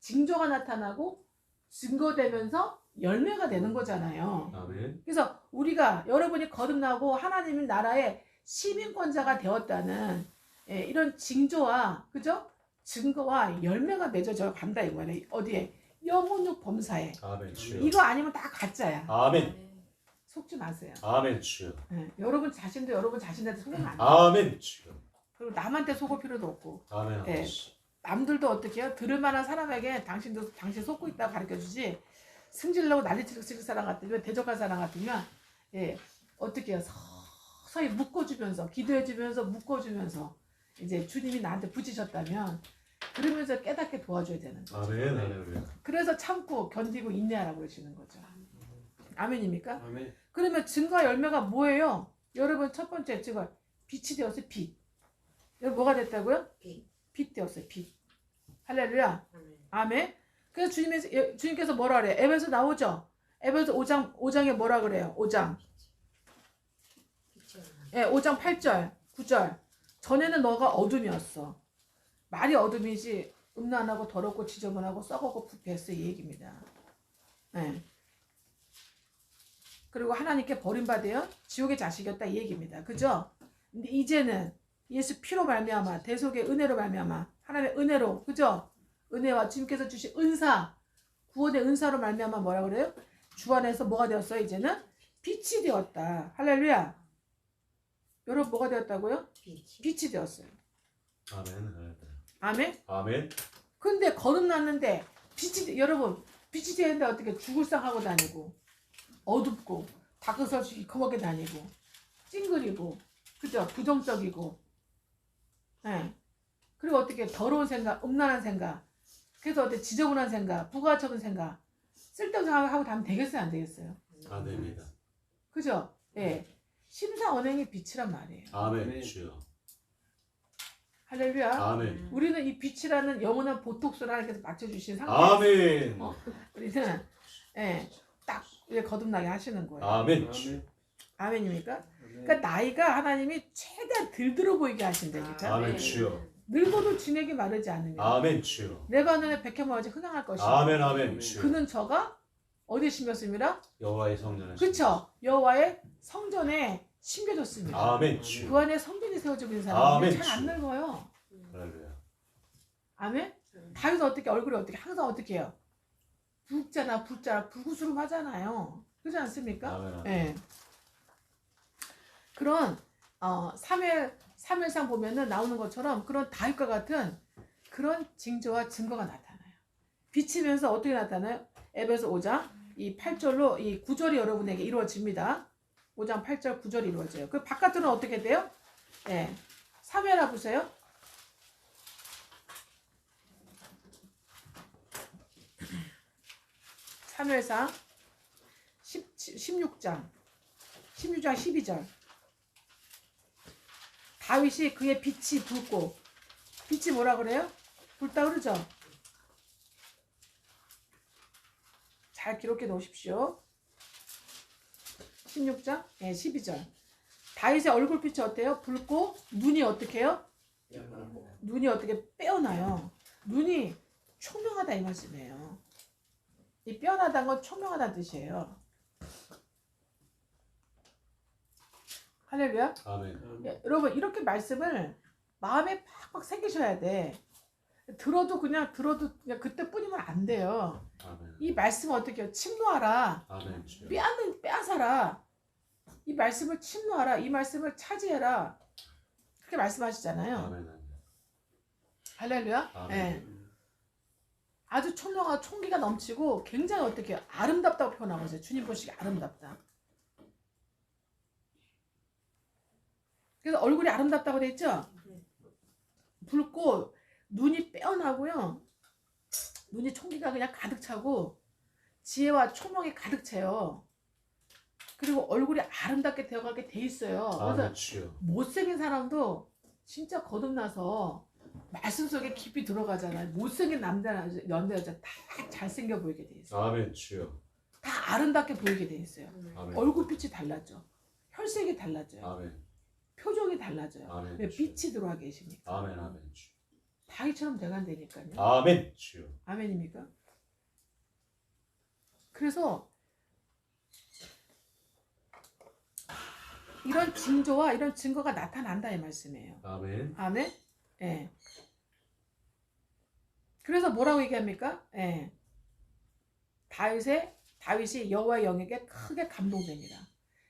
징조가 나타나고 증거되면서 열매가 되는 거잖아요. 아멘. 그래서 우리가 여러분이 거듭나고 하나님 나라의 시민권자가 되었다는 이런 징조와 그죠? 증거와 열매가 맺어져 간다 이거예요. 어디에? 영혼육 범사에. 아멘 주여. 이거 아니면 다 가짜야. 아멘. 속지 마세요. 아멘 주여. 여러분 자신도 여러분 자신한테 속으면 안 돼. 아멘 주여. 그리고 남한테 속을 필요도 없고. 아멘 아버지. 남들도 어떻게 해요? 들을 만한 사람에게 당신 속고 있다고 가르쳐주지. 승질내고 난리칠 사람 같으면 대적할 사람 같으면 어떻게 해요? 서서히 묶어주면서 기도해주면서 묶어주면서 이제 주님이 나한테 부지셨다면 그러면서 깨닫게 도와줘야 되는 거죠. 아멘. 할렐루야. 그래서 참고 견디고 인내하라고 그러시는 거죠. 아멘입니까? 아멘. 그러면 증거 열매가 뭐예요? 여러분 첫 번째 증거 빛이 되었어요. 빛. 여러분 뭐가 됐다고요? 빛 되었어요. 빛. 할렐루야. 아멘. 그래서 주님께서 뭐라 그래요? 에베소 나오죠? 에베소 5장에 뭐라 그래요? 5장. 예, 5장 8절, 9절. 전에는 너가 어둠이었어. 말이 어둠이지 음란하고 더럽고 지저분하고 썩었고 부패했어 이 얘기입니다. 예. 그리고 하나님께 버림받아요 지옥의 자식이었다 이 얘기입니다. 그죠? 근데 이제는 예수 피로 말미암아 대속의 은혜로 말미암아 하나님의 은혜로 그죠? 은혜와 주님께서 주신 은사 구원의 은사로 말미암아 뭐라 그래요? 주 안에서 뭐가 되었어요? 이제는 빛이 되었다. 할렐루야. 여러분 뭐가 되었다고요? 빛이 되었어요. 아멘. 할렐루야. 아멘. 아멘. 근데 거듭났는데 여러분 빛이 되는데 어떻게 죽을상하고 다니고 어둡고 다크서치 검하게 다니고 찡그리고 그죠? 부정적이고 예. 그리고 어떻게 더러운 생각 음란한 생각 그래서 어떻게 지저분한 생각 부가적인 생각 쓸데없는 생각하고 다니면 되겠어요 안 되겠어요? 안 됩니다. 그죠? 예. 심사언행의 빛이란 말이에요. 아멘. 주여. 할렐루야. 아멘. 우리는 이 빛이라는 영원한 보톡스를 하나님께서 맞춰주신 상태. 아멘. 우리는 예, 딱 이제 거듭나게 하시는 거예요. 아멘. 주여. 아멘입니까? 그러니까 나이가 하나님이 최대한 들들어 보이게 하신다니까. 아멘. 주여. 늙어도 진에게 마르지 않으며 아멘. 주여. 레바논의 백향목같이 흥황할 것이며 아멘. 아멘. 주여. 그는 저가 어디에 심겼습니다? 여호와의 성전에. 그쵸? 여호와의 성전에 심겨졌습니다. 아멘. 주여. 그 안에 성전이 세워지고 있는 아멘. 사람은 잘 안 늙어요. 할렐루야. 아멘? 다윗은 어떻게 얼굴이 어떻게 항상 어떻게 해요? 붉잖아 붉구스름하잖아요. 그렇지 않습니까? 아멘. 아멘. 예. 그런 사무엘상 보면은 나오는 것처럼 그런 다윗과 같은 그런 징조와 증거가 나타나요. 비치면서 어떻게 나타나요? 에베소 5장 이 8절로 이 9절이 여러분에게 이루어집니다. 5장 8절 9절이 이루어져요. 그 바깥으로는 어떻게 돼요? 예. 사무엘아 보세요. 사무엘상 16장 12절 다윗이 그의 빛이 붉고 빛이 뭐라 그래요? 붉다 그러죠? 잘 기록해 놓으십시오. 16장 12절 다윗의 얼굴빛이 어때요? 붉고 눈이 어떻게 해요? 눈이 어떻게 빼어나요? 눈이 총명하다 이 말씀이에요. 이 빼어나다는 건 총명하다는 뜻이에요. 할렐루야. 아멘. 예, 여러분 이렇게 말씀을 마음에 팍팍 새기셔야 돼. 들어도 그냥 그때뿐이면 안 돼요. 아멘. 이 말씀 어떻게 해요? 침노하라. 아멘. 주여. 빼앗아라. 이 말씀을 침노하라. 이 말씀을 차지해라. 그렇게 말씀하시잖아요. 아멘. 아멘. 할렐루야. 아멘. 예. 아주 총명하고 총기가 넘치고 굉장히 어떻게 해요? 아름답다고 표현하고 있어요. 주님 보시기에 아름답다. 그래서 얼굴이 아름답다고 돼 있죠? 붉고 눈이 빼어나고요. 눈이 총기가 그냥 가득 차고 지혜와 총명이 가득 차요. 그리고 얼굴이 아름답게 되어가게 돼 있어요. 그래서 아멘. 주여. 못생긴 사람도 진짜 거듭나서 말씀 속에 깊이 들어가잖아요. 못생긴 남자나 여자 다 잘생겨 보이게 돼 있어요. 아멘. 주여. 다 아름답게 보이게 돼 있어요. 아멘. 얼굴빛이 달라져. 혈색이 달라져요. 아멘. 표정이 달라져요. 아멘. 왜 빛이 들어와 계시니까. 아멘. 아멘. 주여. 다윗처럼 돼간다니까요. 아멘. 주여. 아멘입니까? 그래서 이런 징조와 이런 증거가 나타난다 이 말씀이에요. 아멘. 아멘. 예. 그래서 뭐라고 얘기합니까? 예. 다윗이 여호와의 영에게 크게 감동됩니다.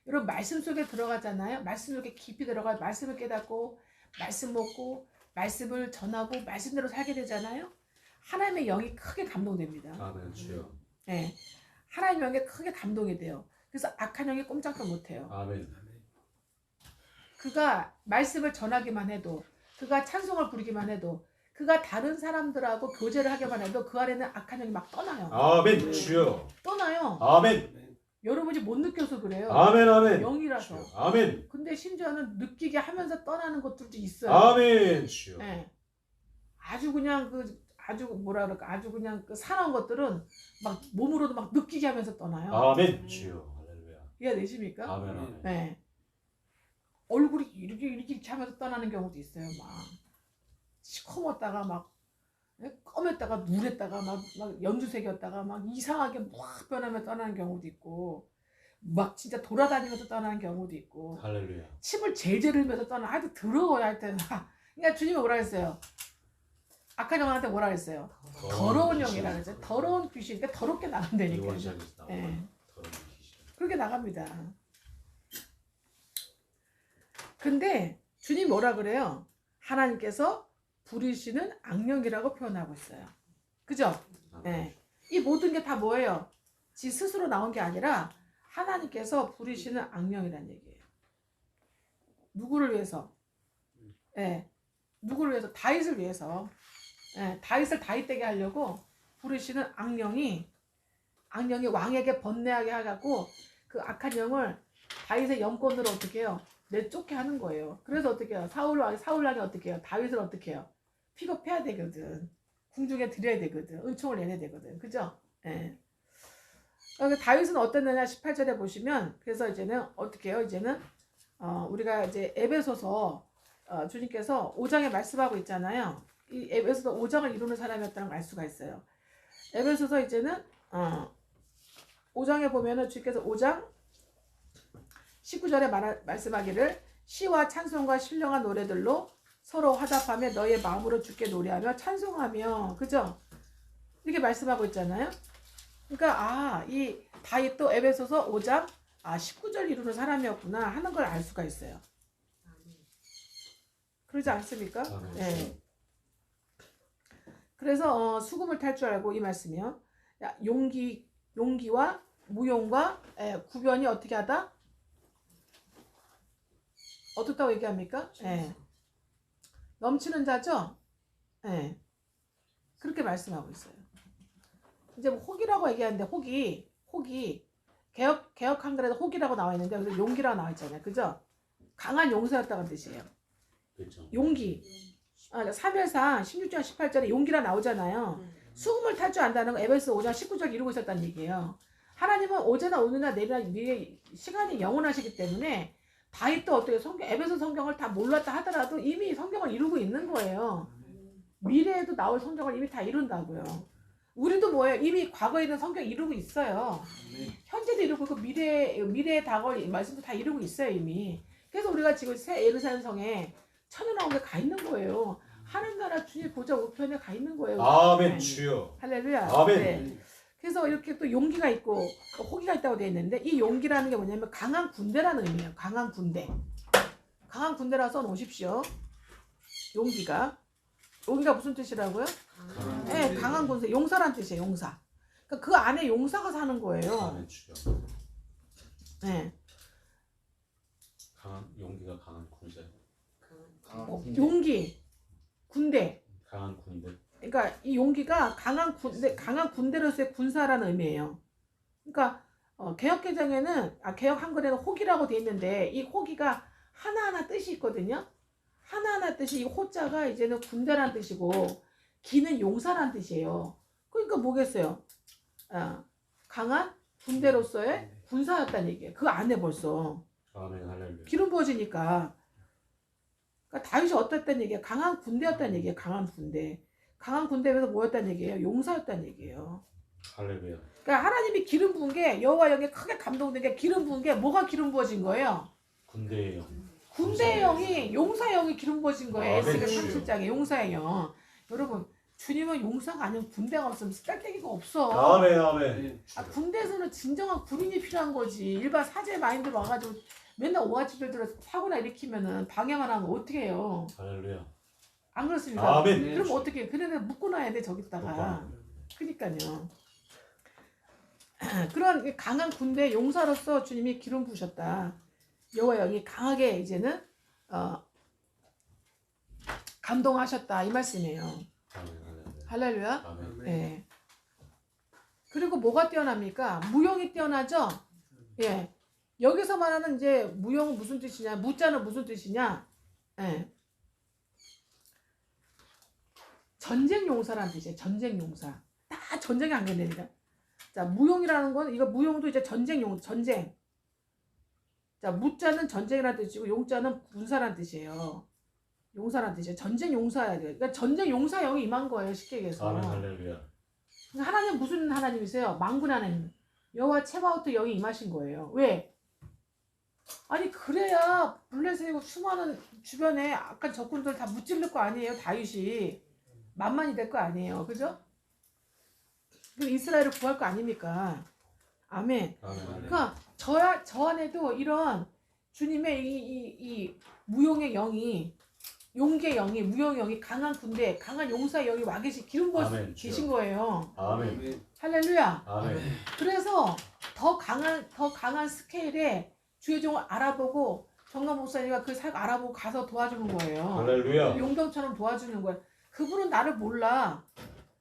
여러분 말씀 속에 들어가잖아요. 말씀 속에 깊이 들어가 말씀을 깨닫고 말씀 먹고 말씀을 전하고 말씀대로 살게 되잖아요. 하나님의 영이 크게 감동됩니다. 아멘. 주여. 예. 하나님의 영에 크게 감동이 돼요. 그래서 악한 영이 꼼짝도 못해요. 아멘. 그가 말씀을 전하기만 해도 그가 찬송을 부르기만 해도 그가 다른 사람들하고 교제를 하기만 해도 그 안에는 악한 영이 막 떠나요. 아멘 주여. 떠나요. 아멘. 여러분이 못 느껴서 그래요. 아멘 아멘. 영이라서. 주여. 아멘. 근데 심지어는 느끼게 하면서 떠나는 것들도 있어요. 아멘 주여. 예. 아주 그냥 아주 뭐라 그럴까 아주 그냥 그 사나운 것들은 막 몸으로도 막 느끼게 하면서 떠나요. 아멘 주여. 할렐루야. 이해가 되십니까? 아멘 아멘. 네. 얼굴이 이렇게 하면서 떠나는 경우도 있어요. 막 시커멓다가 막 검했다가 누랬다가 막 연두색이었다가 막 이상하게 막 변하며 떠나는 경우도 있고 막 진짜 돌아다니면서 떠나는 경우도 있고 할렐루야. 침을 제일 흘면서 떠나 하여튼 더러워요 하여튼. 그러니까 주님이 뭐라 했어요? 악한 영한테 뭐라 했어요? 더러운 영이라 그랬어요. 더러운 귀신. 그러니까 더럽게 나간다니까. 요한시작에서 나오는 예. 더러운 귀신. 그렇게 나갑니다. 근데 주님 뭐라 그래요? 하나님께서 부리시는 악령이라고 표현하고 있어요. 그죠? 네. 이 모든 게 다 뭐예요? 지 스스로 나온 게 아니라 하나님께서 부리시는 악령이란 얘기예요. 누구를 위해서? 네. 누구를 위해서? 다윗을 위해서. 네. 다윗을 다윗되게 하려고 부리시는 악령이 왕에게 번뇌하게 해갖고 그 악한 영을 다윗의 영권으로 어떻게 해요? 내쫓게 하는 거예요. 그래서 어떻게 해요? 사울왕이 어떻게 해요? 다윗을 어떻게 해요? 픽업해야 되거든. 궁중에 드려야 되거든. 은총을 내야 되거든. 그죠? 예. 다윗은 어땠느냐 18절에 보시면 그래서 이제는 어떻게 해요? 이제는 우리가 이제 에베소서 주님께서 5장에 말씀하고 있잖아요. 이 에베소서 5장을 이루는 사람이었다는 걸 알 수가 있어요. 에베소서 이제는 5장에 보면은 주님께서 5장 19절에 말씀하기를 시와 찬송과 신령한 노래들로 서로 화답하며 너의 마음으로 주께 노래하며 찬송하며 그죠? 이렇게 말씀하고 있잖아요. 그러니까 이 다윗도 에베소서 5장 19절 이루는 사람이었구나 하는 걸 알 수가 있어요. 그러지 않습니까? 네. 그래서 수금을 탈 줄 알고 이 말씀이요. 용기와 무용과 구변이 어떻게 하다? 어떻다고 얘기합니까? 예. 넘치는 자죠? 예. 그렇게 말씀하고 있어요. 이제 뭐 혹이라고 얘기하는데 혹이 개혁 한글에도 혹이라고 나와 있는데 여기서 용기라고 나와 있잖아요. 그죠? 강한 용사였다는 뜻이에요. 그렇죠. 용기. 사무엘상 16장 18절에 용기라 나오잖아요. 수금을 탈 줄 안다는 건 에베소 5장 19절 이루고 있었다는 얘기예요. 하나님은 어제나 오늘나 내일이나 미래 시간이 영원하시기 때문에 다윗도 어떻게 에베소 성경을 다 몰랐다 하더라도 이미 성경을 이루고 있는 거예요. 미래에도 나올 성경을 이미 다 이룬다고요. 우리도 뭐예요? 이미 과거에 있는 성경 이루고 있어요. 현재도 이루고 있고 미래에 다가올 말씀도 다 이루고 있어요 이미. 그래서 우리가 지금 새 예루살렘 성에 천연왕국에 가 있는 거예요. 하늘나라 주님 보좌 우편에 가 있는 거예요. 아멘 주여. 할렐루야. 아멘. 네. 그래서 이렇게 또 용기가 있고 호기가 있다고 되어 있는데 이 용기라는 게 뭐냐면 강한 군대라는 의미예요. 강한 군대. 강한 군대라 써 놓으십시오. 용기가 무슨 뜻이라고요? 네, 강한 군대. 용사란 뜻이에요. 용사. 그러니까 그 안에 용사가 사는 거예요. 아멘 주여. 네. 용기가 강한 군대. 용기, 군대. 강한 군대. 그러니까 이 용기가 강한 군대로서의 군사라는 의미예요. 그러니까 개혁 한글에는 혹이라고 돼 있는데 이 혹이가 하나하나 뜻이 있거든요. 하나하나 뜻이 이 호자가 이제는 군대란 뜻이고 기는 용사란 뜻이에요. 그러니까 뭐겠어요? 강한 군대로서의 군사였다는 얘기예요. 그 안에 벌써 아멘 할렐루야. 기름 부어지니까. 그러니까 다윗이 어땠다는 얘기예요? 강한 군대였다는 얘기예요. 강한 군대. 강한 군대에서 뭐였다는 얘기예요? 용사였다는 얘기예요. 할렐루야. 그러니까 하나님이 기름 부은 게 여호와 영에 크게 감동된 게 기름 부은 게 뭐가 기름 부어진 거예요? 군대의 영. 군대의 영이 용사의 영이 기름 부어진 거예요. 아멘. 에스겔 37장에 용사의 영. 여러분 주님은 용사가 아니면 군대가 없으면 쓸데기가 없어. 아멘 아멘. 군대에서는 진정한 군인이 필요한 거지. 일반 사제 마인드 와가지고 맨날 오아집들 들어서 사고나 일으키면은 방해만 하면 어떻게 해요? 할렐루야. 안 그렇습니까? 아멘. 그럼 어떻게 해? 그래 묶어놔야 돼 저기다가. 그러니까요. 그런 강한 군대 용사로서 주님이 기름 부으셨다. 여호와 영이 강하게 이제는 감동하셨다 이 말씀이에요. 아멘 할렐루야. 할렐루야. 아멘. 예. 그리고 뭐가 뛰어납니까? 무용이 뛰어나죠? 예. 여기서 말하는 이제 무용은 무슨 뜻이냐? 무자는 무슨 뜻이냐? 예. 전쟁 용사라는 뜻이에요. 전쟁 용사. 다 전쟁에 안 걸리니까. 자, 무용이라는 건 이거 무용도 이제 전쟁. 자, 무자는 전쟁이라는 뜻이고 용자는 군사라는 뜻이에요. 용사라는 뜻이에요. 전쟁 용사야 돼요. 그러니까 전쟁 용사 영이 임한 거예요. 쉽게 얘기해서. 아멘 할렐루야. 하나님 무슨 하나님이세요? 만군 하나님. 여호와 체바오트 영이 임하신 거예요. 왜? 아니 그래야 블레셋이고 수많은 주변에 악한 적군들 다 무찔릴 거 아니에요. 다윗이 만만이 될 거 아니에요. 그죠? 그 이스라엘을 구할 거 아닙니까? 아멘. 아멘 할렐루야. 그러니까 저 안에도 이런 주님의 이 무용의 영이 용계 영이 무용 영이 강한 군대 강한 용사 영이 와 계신 기름 부어 아멘, 계신 주여. 거예요. 아멘. 할렐루야. 아멘. 그래서 더 강한 스케일에 주의 종을 알아보고 정강 목사님과 그 사역 알아보고 가서 도와주는 거예요. 할렐루야. 용병처럼 도와주는 거예요. 그분은 나를 몰라.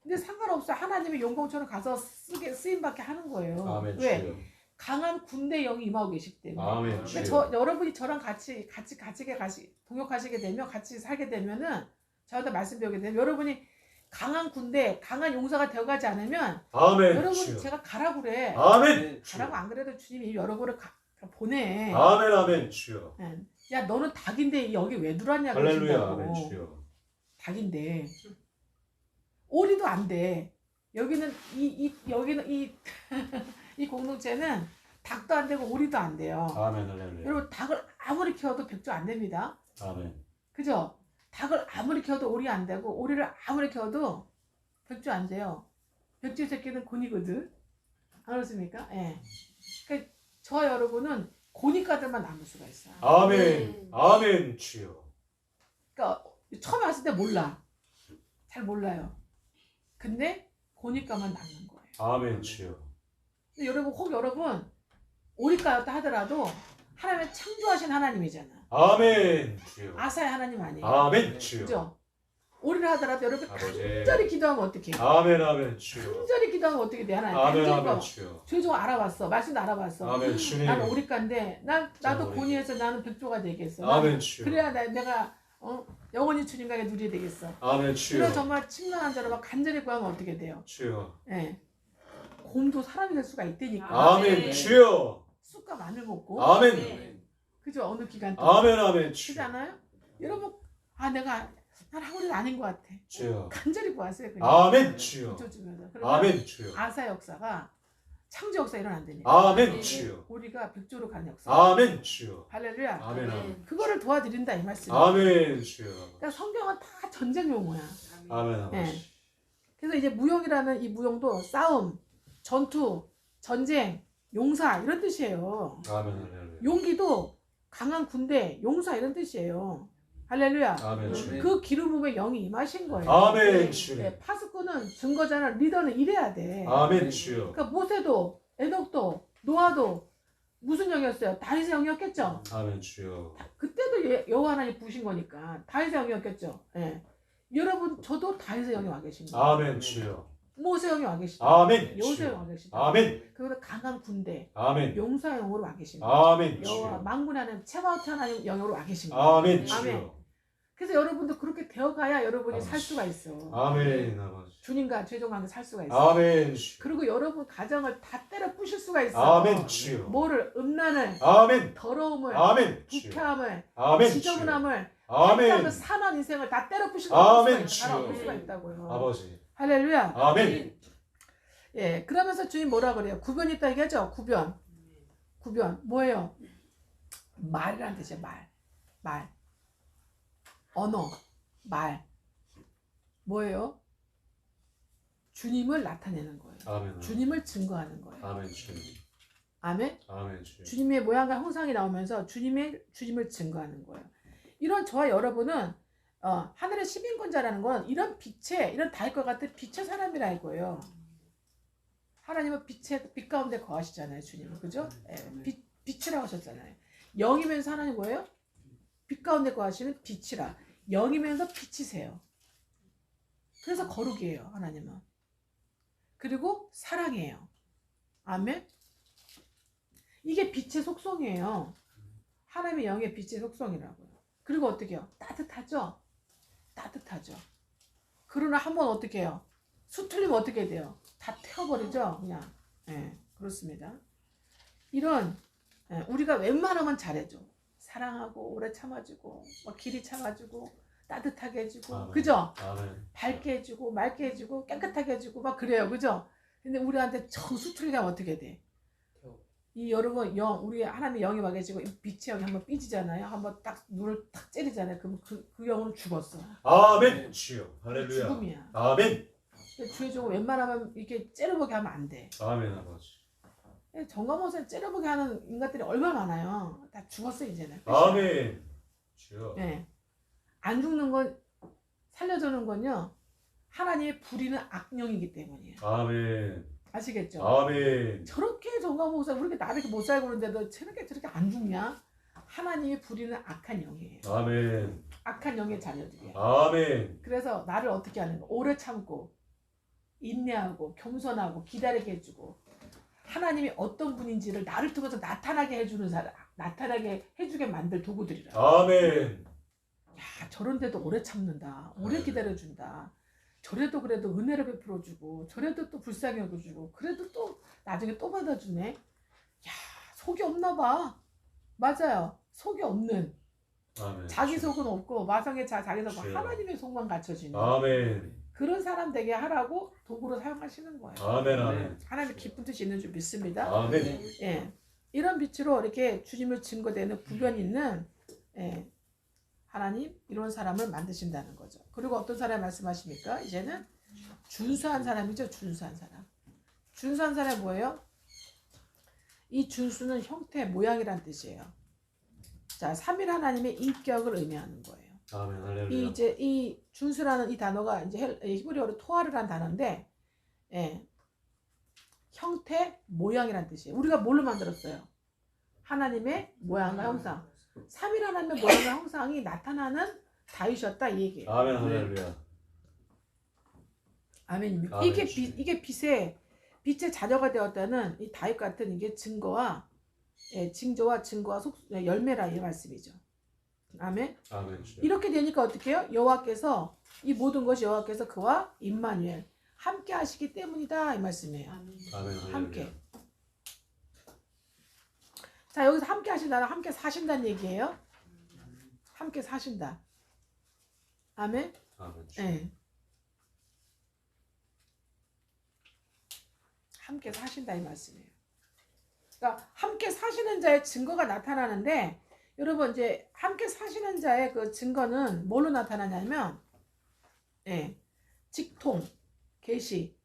근데 상관없어. 하나님의 용병처럼 가서 쓰임 받게 하는 거예요. 아멘 왜? 주여. 강한 군대 영이 임하고 계시기 때문에. 아멘 그러니까 주여. 여러분이 저랑 같이 동역하시게 되면 같이 살게 되면은 저한테 말씀 배우게 되면 여러분이 강한 군대, 강한 용사가 되어가지 않으면 아멘 여러분 주여. 제가 가라 그래. 아멘 주여. 가라고 안 그래도 주님이 여러분을 보내. 아멘 아멘 주여. 예. 야 너는 닭인데 여기 왜 들어왔냐 할렐루야. 그러신다고. 아멘 주여. 닭인데 오리도 안 돼. 여기는 여기는 이 공동체는 닭도 안 되고 오리도 안 돼요. 아멘 할렐루야. 여러분 닭을 아무리 키워도 백조 안 됩니다. 아멘. 그죠? 닭을 아무리 키워도 오리 안 되고 오리를 아무리 키워도 백조 안 돼요. 백조 새끼는 곤이거든. 안 그렇습니까? 예. 그러니까 저 여러분은 고니까들만 남을 수가 있어요. 아멘. 아멘 주여. 그러니까 처음에 왔을 때 몰라. 잘 몰라요. 근데 고니까만 남는 거예요. 아멘 주여. 근데 여러분 오리까였다 하더라도 하나님의 창조하신 하나님이잖아. 아멘 주여. 아사의 하나님 아니에요. 아멘 주여. 그죠? 오리를 하더라도 여러분 아버지. 간절히 기도하면 어떻게 해요? 아멘 아멘 주여. 간절히 기도하면 어떻게 돼? 하나님 아멘 간절히 아멘 주여. 죄종 알아봤어. 말씀도 알아봤어. 아멘 주님. 나는 오리까인데 나도 오리. 고니에서 나는 백조가 되겠어. 아멘 주여. 그래야 내가 영원히 주님과 누리게 되겠어. 아멘 주여. 그래 정말 침낭한 자로 막 간절히 구하면 어떻게 돼요? 주여. 예. 곰도 사람이 될 수가 있다니까. 아멘 주여. 쑥과 마늘 먹고. 아멘. 그죠? 어느 기간 동안. 아멘 아멘 그렇지 주여. 않아요? 여러분 난 하울이 아닌 것 같아. 주여. 간절히 구하세요. 그냥. 아멘 주여. 붙여주면서. 그러면 아멘 주여. 아사 역사가 창조 역사 일어난다니까. 아멘 주여. 우리가 백조로 가는 역사. 아멘 주여. 할렐루야. 아멘 아멘. 그거를 도와드린다 이 말씀. 아멘 주여. 그러니까 성경은 다 전쟁 용어야. 아멘 아버지. 그래서 이제 무용이라는 이 무용도 싸움, 전투, 전쟁, 용사 이런 뜻이에요. 아멘 할렐루야. 용기도 강한 군대, 용사 이런 뜻이에요. 할렐루야. 아멘 주여. 그 기름 부음의 영이 임하신 거예요. 아멘 주여. 네, 파수꾼은 증거자나 리더는 이래야 돼. 아멘 주여. 그러니까 모세도, 에녹도, 노아도 무슨 영이었어요? 다윗의 영이었겠죠. 아멘 주여. 그때도 여호와 하나님 부신 거니까 다윗의 영이었겠죠. 예. 여러분 저도 다윗의 영이 와 계신 거예요. 아멘 주여. 모세 영이 와 계시다. 아멘 여호세 주여. 영이 와 계시다. 아멘. 그리고 강한 군대, 아멘. 용사 영으로 와 계신 거예요. 아멘 여호와 주여. 만군 하나님, 체바우트 하나님 영으로 와 계신 거예요. 아멘 아멘. 주여. 그래서 여러분도 그렇게 되어가야 여러분이 살 아멘. 수가 있어. 아멘 아버지. 주님과 최종관계 살 수가 있어. 아멘 주여. 그리고 여러분 가정을 다 때려 부실 수가 있어. 아멘 주여. 뭐를 음란을, 아멘. 더러움을, 아멘 주여. 부패함을, 아멘 주여. 지저분함을, 아멘. 그 산한 인생을 다 때려 부실 아멘, 수가 주여. 있을 수가 있다고요. 아버지. 할렐루야. 아멘. 예, 그러면서 주님 뭐라 그래요? 구변이 있다 얘기하죠. 구변. 뭐예요? 말이란 뜻이에요. 말. 언어. 말. 뭐예요? 주님을 나타내는 거예요. 아멘. 주님을 증거하는 거예요. 아멘 주님. 아멘. 아멘 주님. 주님의 모양과 형상이 나오면서 주님을 증거하는 거예요. 이런 저와 여러분은 하늘의 시민권자라는 건 이런 이런 다윗과 같은 빛의 사람이라 이거예요. 하나님은 빛 가운데 거하시잖아요, 주님은. 그죠? 예, 빛이라고 하셨잖아요. 영이면서 하나님 뭐예요? 빛 가운데 거하시는 빛이라. 영이면서 빛이세요. 그래서 거룩이에요, 하나님은. 그리고 사랑이에요. 아멘. 이게 빛의 속성이에요. 하나님의 영의 빛의 속성이라고요. 그리고 어떻게 해요? 따뜻하죠? 따뜻하죠. 그러나 한번 어떻게 해요? 수틀리면 어떻게 돼요? 다 태워버리죠? 그냥. 예, 그렇습니다. 이런, 우리가 웬만하면 잘해줘. 사랑하고, 오래 참아주고, 막 길이 참아주고, 따뜻하게 해주고, 아멘. 그죠? 아멘. 밝게 해주고, 맑게 해주고, 깨끗하게 해주고, 막 그래요. 그죠? 근데 우리한테 정 수틀리면 어떻게 돼? 이 여러분 우리 하나님의 영이 와 계시고 이 빛의 영이 한번 삐지잖아요. 한번 딱 눈을 탁 째리잖아요. 그럼 그 영은 죽었어. 아멘. 주여. 할렐루야. 죽음이야. 아멘. 주의 종은 웬만하면 이렇게 째려보게 하면 안 돼. 아멘 아버지. 정감호세 째려보게 하는 인간들이 얼마나 많아요. 다 죽었어 이제는. 아멘. 주여. 네. 안 죽는 건 살려주는 건요. 하나님의 부리는 악령이기 때문이에요. 아멘. 아시겠죠? 아멘. 저렇게 정감호세 우리가 나를 못 살고 그러는데도 저렇게 안 죽냐? 하나님의 부리는 악한 영이에요. 아멘. 악한 영의 자녀들이야. 아멘. 그래서 나를 어떻게 하는 거? 오래 참고 인내하고 겸손하고 기다리게 해주고 하나님이 어떤 분인지를 나를 통해서 나타나게 해주는 사람, 나타나게 해주게 만들 도구들이라. 아멘. 야, 저런데도 오래 참는다. 오래 기다려준다. 저래도 그래도 은혜를 베풀어주고 저래도 또 불쌍히 여겨주고 그래도 또 나중에 또 받아주네. 야, 속이 없나 봐. 맞아요. 속이 없는. 아멘. 자기 속은 없고 마성의 자기 속은 주여. 하나님의 속만 갖춰지는 아멘. 그런 사람 되게 하라고 도구로 사용하시는 거예요. 아멘. 아멘. 하나님의 기쁜 뜻이 있는 줄 믿습니다. 아멘. 예, 이런 빛으로 이렇게 주님을 증거되는 구변 있는 하나님 이런 사람을 만드신다는 거죠. 그리고 어떤 사람 말씀하십니까? 이제는 준수한 사람이죠. 준수한 사람. 준수한 사람이 뭐예요? 이 준수는 형태, 모양이란 뜻이에요. 자, 삼일 하나님의 인격을 의미하는 거예요. 아멘. 할렐루야. 이 준수라는 이 단어가 이제 히브리어로 토아르라는 단어인데, 형태, 모양이란 뜻이에요. 우리가 뭘로 만들었어요? 하나님의 모양과 형상. 삼일 하나님의 모양과 형상이 나타나는 다윗이었다 이 얘기예요. 아멘. 할렐루야. 아멘입니까? 아멘. 이게 빛의 자녀가 되었다는 이 다윗 같은 이게 증거와 증거와 열매라 이 말씀이죠. 아멘. 아멘. 주여. 이렇게 되니까 어떻게 해요? 여호와께서 이 모든 것이 여호와께서 그와 임마누엘 함께 하시기 때문이다 이 말씀이에요. 아멘. 할렐루야. 함께. 자, 여기서 함께 하신다는 함께 사신다는 얘기예요. 함께 사신다. 아멘. 아멘. 주여. 네. 함께 사신다 이 말씀이에요. 그러니까 함께 사시는 자의 증거가 나타나는데 여러분 이제 함께 사시는 자의 그 증거는 뭘로 나타나냐면 직통, 계시.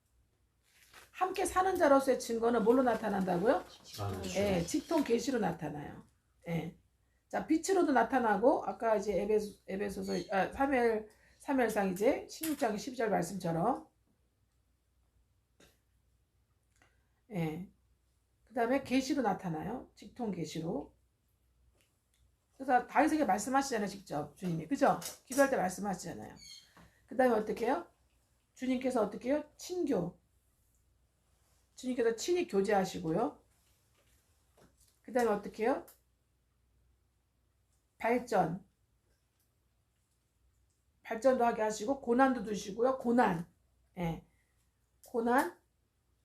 함께 사는 자로서의 증거는 뭘로 나타난다고요? 아멘. 주여. 직통, 계시로 나타나요. 자, 빛으로도 나타나고 아까 이제 에베소서 3회상 이제 16장 12절 말씀처럼 그 다음에 계시로 나타나요. 직통 계시로. 그래서 다윗에게 말씀하시잖아요. 직접 주님이. 그죠? 기도할 때 말씀하시잖아요. 그 다음에 어떻게 해요? 주님께서 어떻게 해요? 친교. 주님께서 친히 교제하시고요. 그 다음에 어떻게 해요? 발전도 하게 하시고 고난도 주시고요.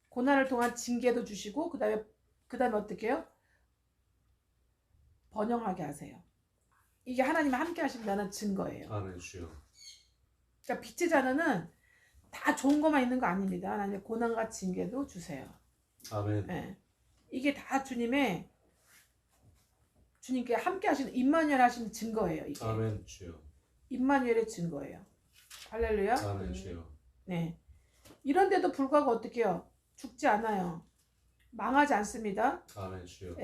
고난을 통한 징계도 주시고 그 다음에 어떻게 해요? 번영하게 하세요. 이게 하나님이 함께 하신다는 증거예요. 아멘. 주여. 그러니까 빛의 자녀는 다 좋은 것만 있는 거 아닙니다. 하나님 고난과 징계도 주세요. 아멘. 이게 다 주님께 함께 하시는 임마누엘 하시는 증거예요. 이게 아멘. 주여. 임마누엘의 증거예요. 할렐루야. 아멘. 주여. 네. 이런데도 불구하고 어떻게 해요? 죽지 않아요. 망하지 않습니다. 아멘. 주여.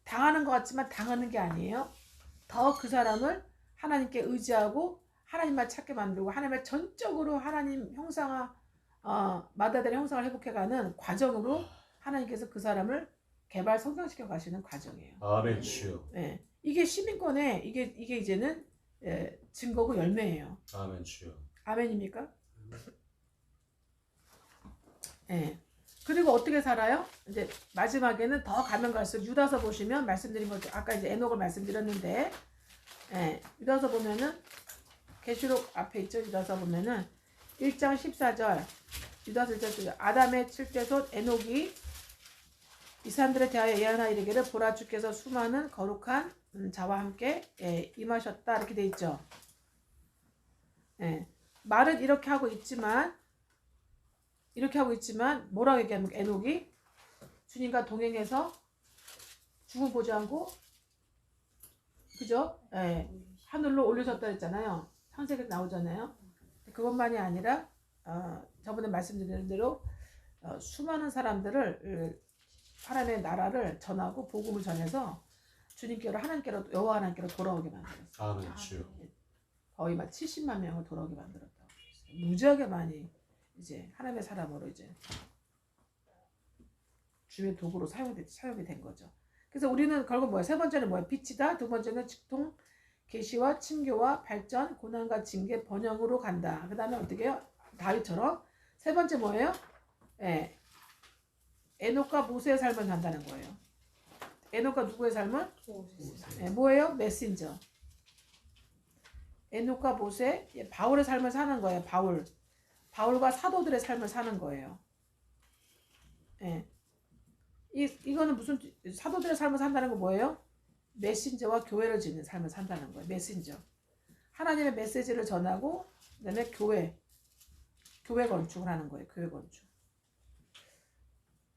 당하는 것 같지만 당하는 게 아니에요. 더 그 사람을 하나님께 의지하고 하나님만 찾게 만들고 하나님의 전적으로 하나님 형상화 마다들의 형상을 회복해가는 과정으로 하나님께서 그 사람을 개발 성장시켜 가시는 과정이에요. 아멘. 주여. 이게 시민권에 이게 이제는 증거고 열매예요. 아멘 주여. 아멘입니까? 예. 그리고 어떻게 살아요? 이제 마지막에는 더 가면 갈수록 유다서 보시면 말씀드린 것도 아까 이제 에녹을 말씀드렸는데, 유다서 보면은 계시록 앞에 있죠. 유다서 보면은 1장 14절 유다서 1장 아담의 7대손 에녹이 이 사람들에 대하여 예언하 이르기를 보라 주께서 수많은 거룩한 자와 함께 임하셨다 이렇게 돼 있죠. 말은 이렇게 하고 있지만 뭐라고 얘기하면 에녹이 주님과 동행해서 죽음 보지 않고 그죠? 하늘로 올려졌다 했잖아요. 창세기 나오잖아요. 그것만이 아니라 저번에 말씀드린 대로 수많은 사람들을 하나님의 나라를 전하고 복음을 전해서 주님께로 하나님께로 여호와 하나님께로 돌아오게 만들었어요. 아멘 주여. 거의 막 70만 명을 돌아오게 만들었다고 그랬어요. 무지하게 많이 이제 하나님의 사람으로 이제 주의 도구로 사용이 된 거죠. 그래서 우리는 결국 뭐야? 세 번째는 뭐야? 빛이다. 두 번째는 직통, 계시와 친교와 발전, 고난과 징계, 번영으로 간다. 그 다음에 어떻게 해요? 다윗처럼. 세 번째 뭐예요? 에녹과 모세의 삶을 산다는 거예요. 에녹과 누구의 삶을? 뭐예요? 메신저. 에녹과 모세, 바울의 삶을 사는 거예요. 바울과 사도들의 삶을 사는 거예요. 이거는 무슨 사도들의 삶을 산다는 거 뭐예요? 메신저와 교회를 짓는 삶을 산다는 거예요. 메신저. 하나님의 메시지를 전하고 그다음에 교회 건축을 하는 거예요. 교회 건축.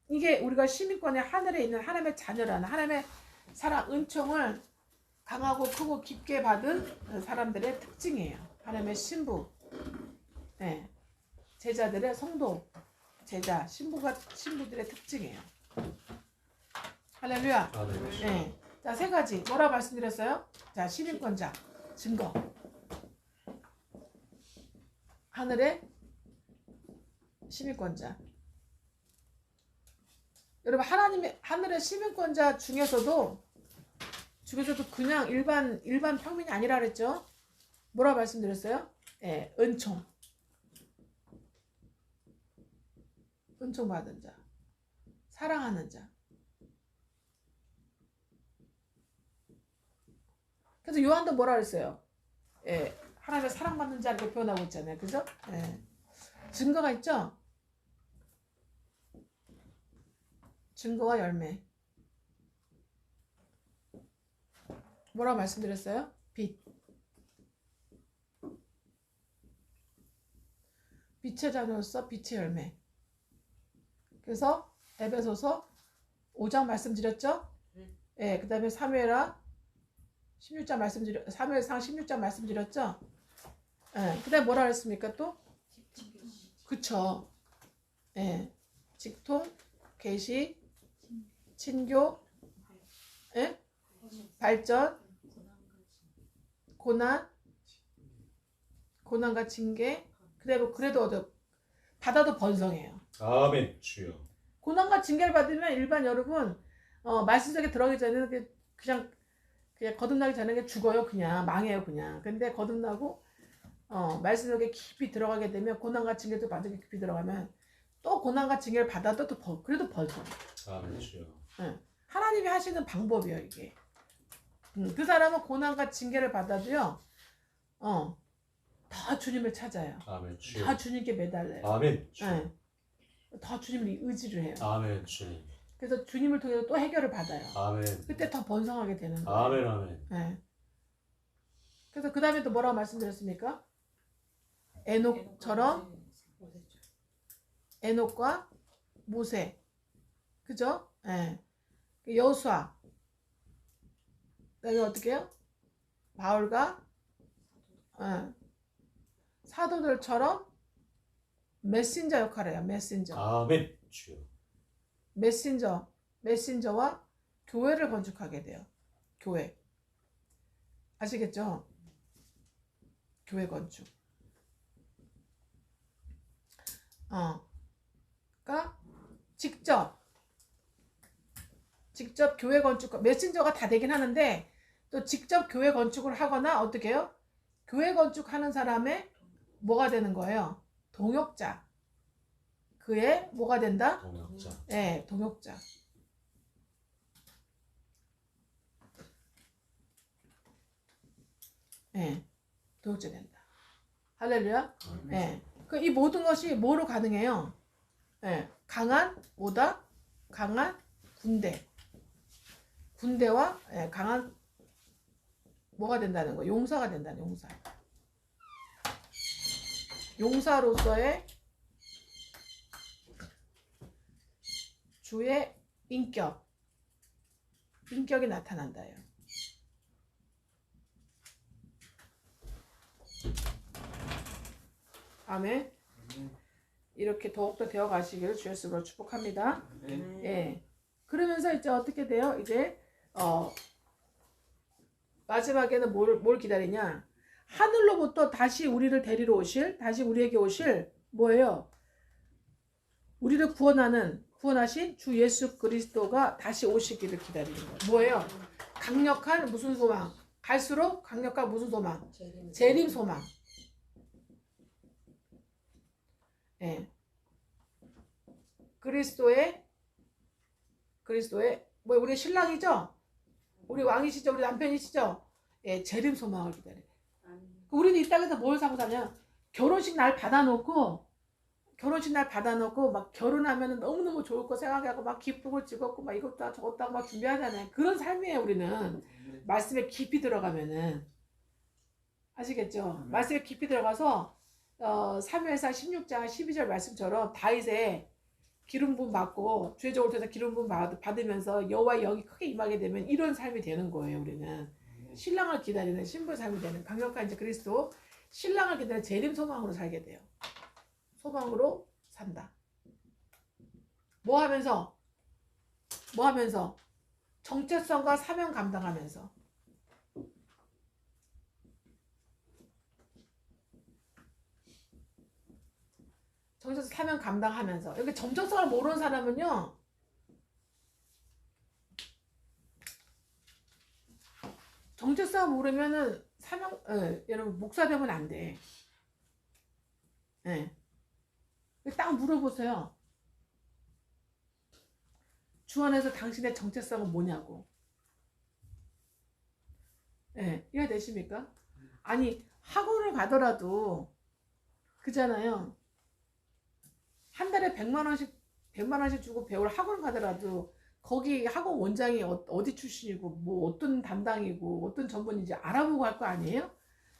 이게 우리가 시민권의 하늘에 있는 하나님의 자녀라는 하나님의 사랑 은총을 강하고 크고 깊게 받은 사람들의 특징이에요. 하나님의 신부, 제자들의 성도, 제자, 신부들의 특징이에요. 할렐루야. 아멘. 자, 세 가지 뭐라 말씀드렸어요? 자, 시민권자, 증거. 하늘의 시민권자. 여러분 하나님의 하늘의 시민권자 중에서도 그냥 일반 평민이 아니라 그랬죠? 뭐라 말씀드렸어요? 은총 받은 자, 사랑하는 자. 그래서 요한도 뭐라 그랬어요? 하나님의 사랑받는 자 이렇게 표현하고 있잖아요, 그죠? 증거가 있죠? 증거와 열매. 뭐라고 말씀드렸어요? 빛의 자녀로서 빛의 열매. 그래서 에베소서 5장 말씀드렸죠? 그 다음에 사무엘상 16장 말씀드렸죠? 그 다음에 뭐라 그랬습니까 또? 그쵸. 직통, 계시, 친교, 발전, 고난과 징계. 그래도 받아도 번성해요. 아멘 주여. 고난과 징계를 받으면 일반 여러분 말씀 속에 들어가기 전에는 그냥 거듭나기 전에 죽어요. 그냥 망해요. 그냥. 근데 거듭나고 말씀 속에 깊이 들어가게 되면 고난과 징계도 받으게 깊이 들어가면 또 고난과 징계를 받아도 그래도 번성. 아멘 주여. 하나님이 하시는 방법이에요 이게. 그 사람은 고난과 징계를 받아도요. 더 주님을 찾아요. 아멘 주여. 더 주님께 매달려요. 아멘 주여. 더 주님을 의지를 해요. 아멘 주님. 그래서 주님을 통해서 또 해결을 받아요. 아멘. 그때 더 번성하게 되는 거예요. 아멘. 그래서 그 다음에 또 뭐라고 말씀드렸습니까? 에녹과 모세, 그죠? 여호수아. 그다음에 어떻게 해요? 바울과 사도들처럼 메신저 역할을 해요. 메신저. 아멘 주여. 메신저와 교회를 건축하게 돼요. 교회. 아시겠죠? 교회 건축. 그러니까 직접 교회 건축, 메신저가 다 되긴 하는데 또 직접 교회 건축을 하거나 어떻게 해요? 교회 건축하는 사람의 뭐가 되는 거예요? 동역자. 그의 뭐가 된다? 동역자. 네, 동역자. 네, 동역자 된다. 할렐루야. 네. 이 모든 것이 뭐로 가능해요? 네, 강한 뭐다? 강한 군대. 군대와 강한 뭐가 된다는 거? 용사가 된다는 용사. 용사로서의 주의 인격이 나타난다요. 아멘. 이렇게 더욱더 되어 가시기를 주의 이름으로 축복합니다. 예. 그러면서 이제 어떻게 돼요? 이제 마지막에는 뭘 기다리냐? 하늘로부터 다시 우리를 데리러 오실, 다시 우리에게 오실 뭐예요? 우리를 구원하신 주 예수 그리스도가 다시 오시기를 기다리는 거예요. 뭐예요? 강력한 무슨 소망? 갈수록 강력한 무슨 소망? 재림 소망. 예. 그리스도의 뭐 우리 신랑이죠? 우리 왕이시죠? 우리 남편이시죠? 예, 재림 소망을 기다려요. 우리는 이 땅에서 뭘 사고 사냐? 결혼식 날 받아놓고 막 결혼하면 너무너무 좋을 거 생각하고 막 기쁘고 즐겁고 막 이것도 하고 저것도 하고 막 준비하잖아요. 그런 삶이에요, 우리는. 말씀에 깊이 들어가면은. 아시겠죠? 말씀에 깊이 들어가서 사무엘상 16장 12절 말씀처럼 다윗의 기름 부음 받고 주의적으로 해서 기름 부음 받으면서 여호와의 영이 크게 임하게 되면 이런 삶이 되는 거예요. 우리는 신랑을 기다리는 신부의 삶이 되는 강력한 이제 그리스도 신랑을 기다리는 재림 소망으로 살게 돼요. 소망으로 산다. 뭐 하면서 정체성과 사명 감당하면서 정체성 사명 감당하면서 이렇게 정체성을 모르는 사람은요 정체성을 모르면은 여러분 목사 되면 안 돼. 예. 딱 물어보세요. 주 안에서 당신의 정체성은 뭐냐고. 예, 이해되십니까? 아니 학원을 가더라도 그잖아요. 한 달에 100만 원씩 주고 배울 학원 가더라도 거기 학원 원장이 어디 출신이고 뭐 어떤 담당이고 어떤 전문인지 알아보고 갈 거 아니에요?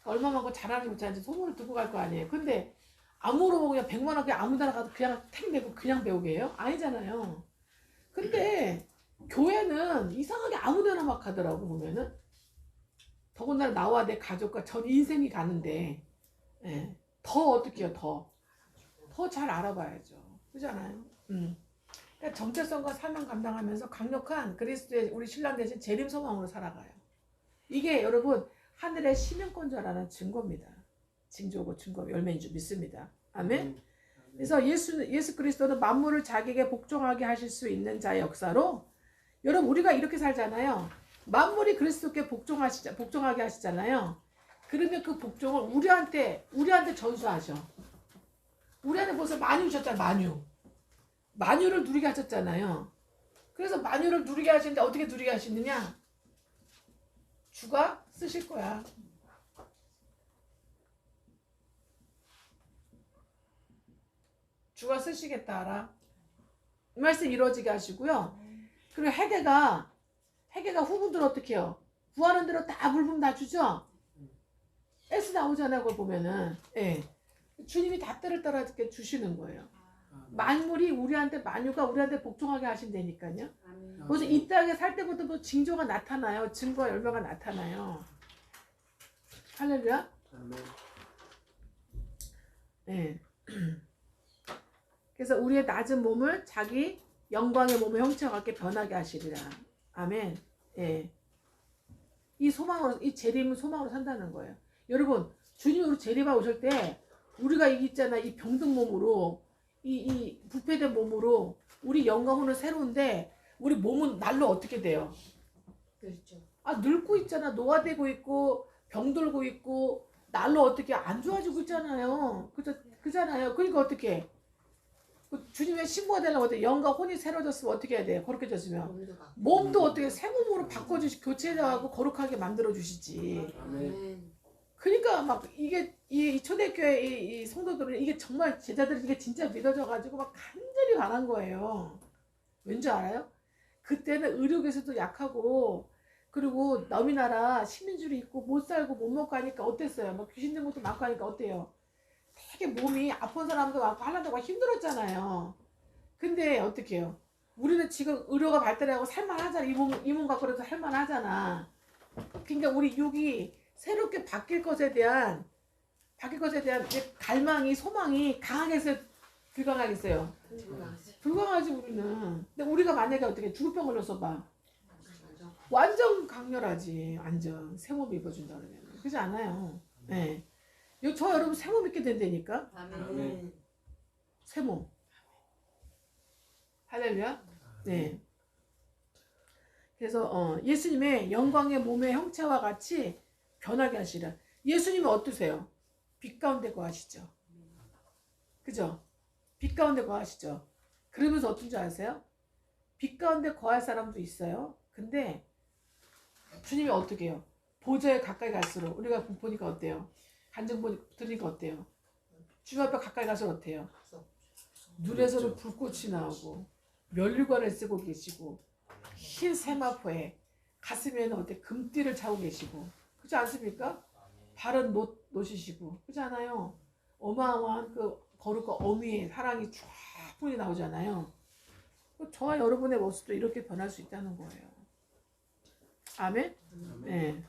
얼마만큼 잘하는지 못하는지 소문을 듣고 갈 거 아니에요. 근데 아무로 그냥 100만 원 그냥 아무 데나 가도 그냥 택 내고 그냥 배우게 해요? 아니잖아요. 근데 교회는 이상하게 아무 데나 막 가더라고 보면은. 더군다나 나와 내 가족과 전 인생이 가는데 예, 더 어떻게 해요? 더 잘 알아봐야죠. 그렇잖아요. 그러니까 정체성과 사명 감당하면서 강력한 그리스도의 우리 신랑 대신 재림 소망으로 살아가요. 이게 여러분 하늘의 시민권자라는 증거입니다. 징조고 증거 열매인 줄 믿습니다. 아멘. 그래서 예수 그리스도는 만물을 자기에게 복종하게 하실 수 있는 자의 역사로 여러분 우리가 이렇게 살잖아요. 만물이 그리스도께 복종하게 하시잖아요. 그러면 그 복종을 우리한테 전수하셔. 우리한테 벌써 만유 주셨잖아요. 만유를 누리게 하셨잖아요. 그래서 만유를 누리게 하시는데 어떻게 누리게 하시느냐? 주가 쓰실 거야. 주가 쓰시겠다 알아. 이 말씀 이루어지게 하시고요. 그리고 회개가 후분들 어떻게 해요? 구하는 대로 다 물품 다 주죠? S 나오잖아요. 그걸 보면은. 예. 주님이 다 때를 따라 이렇게 주시는 거예요. 만물이 만유가 우리한테 복종하게 하신다니까요. 그래서 이 땅에 살 때부터 뭐 징조가 나타나요. 증거와 열매가 나타나요. 할렐루야. 예. 그래서 우리의 낮은 몸을 자기 영광의 몸의 형체와 같게 변하게 하시리라. 아멘. 예. 이 재림은 소망으로 산다는 거예요. 여러분, 주님이 우리 재림하러 오실 때 우리가 이 병든 몸으로 이 부패된 몸으로 우리 영광은 새로운데 우리 몸은 날로 어떻게 돼요? 그렇죠. 늙고 있잖아. 노화되고 있고 병들고 있고 날로 어떻게 안 좋아지고 있잖아요. 그잖아요. 그러니까 어떻게 주님의 신부가 되려면 어떻게 영과 혼이 새로졌으면 어떻게 해야 돼요? 거룩해졌으면 몸도 어떻게 새 몸으로 교체하고 거룩하게 만들어 주시지. 아멘. 그러니까 막 이게 이 초대교회 이 성도들은 이게 정말 제자들이 이게 진짜 믿어져가지고 막 간절히 바란 거예요. 왠지 알아요? 그때는 의료계에서도 약하고 그리고 남이 나라 식민지로 있고 못 살고 못 먹고 하니까 어땠어요? 막 귀신 든 것도 많고 하니까 어때요? 되게 몸이 아픈 사람도 많고 하려다가 힘들었잖아요. 근데 어떻게 해요? 우리는 지금 의료가 발달하고 살만하잖아. 이 몸 갖고라도 살만하잖아. 그러니까 우리 육이 새롭게 바뀔 것에 대한 이제 갈망이 소망이 강하겠어요? 불강하겠어요? 불강하지 우리는. 근데 우리가 만약에 어떻게 죽을 병 걸려서 봐. 완전 강렬하지. 완전 새몸 입어준다 그러면. 그렇지 않아요? 네. 저 여러분 새몸 입게 된다니까. 아멘. 새몸. 할렐루야. 네. 그래서 예수님의 영광의 몸의 형체와 같이 변하게 하시라. 예수님은 어떠세요? 빛 가운데 거하시죠. 그죠? 빛 가운데 거하시죠. 그러면서 어떤 줄 아세요? 빛 가운데 거할 사람도 있어요. 근데 주님이 어떻게 해요? 보좌에 가까이 갈수록 우리가 보니까 어때요? 간증 들으니까 어때요? 주님 앞에 가까이 갈수록 어때요? 눈에서는 불꽃이 나오고 면류관을 쓰고 계시고 흰 세마포에 가슴에는 어때 금띠를 차고 계시고 그렇지 않습니까? 발은 노시시고 그렇지 않아요? 어마어마한 그 거룩과 어미의 사랑이 충분히 나오잖아요. 저와 여러분의 모습도 이렇게 변할 수 있다는 거예요. 아멘? 네.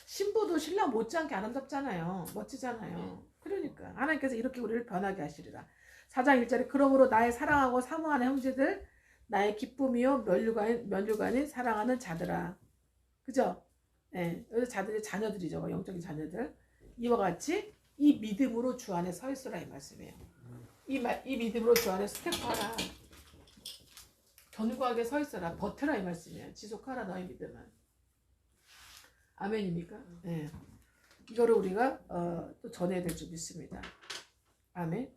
신부도 신랑 못지않게 아름답잖아요. 멋지잖아요. 그러니까 하나님께서 이렇게 우리를 변하게 하시리라. 4장 1절에 그러므로 나의 사랑하고 사모하는 형제들 나의 기쁨이요 면류관인 사랑하는 자들아. 그죠? 네. 여기서 자들이 자녀들이죠. 영적인 자녀들. 이와 같이 이 믿음으로 주 안에 서 있으라 이 말씀이에요. 이 믿음으로 주 안에 스텝하라. 견고하게 서 있어라. 버텨라 이 말씀이에요. 지속하라 너의 믿음은. 아멘입니까? 네. 이거를 우리가 또 전해야 될 줄 믿습니다. 아멘.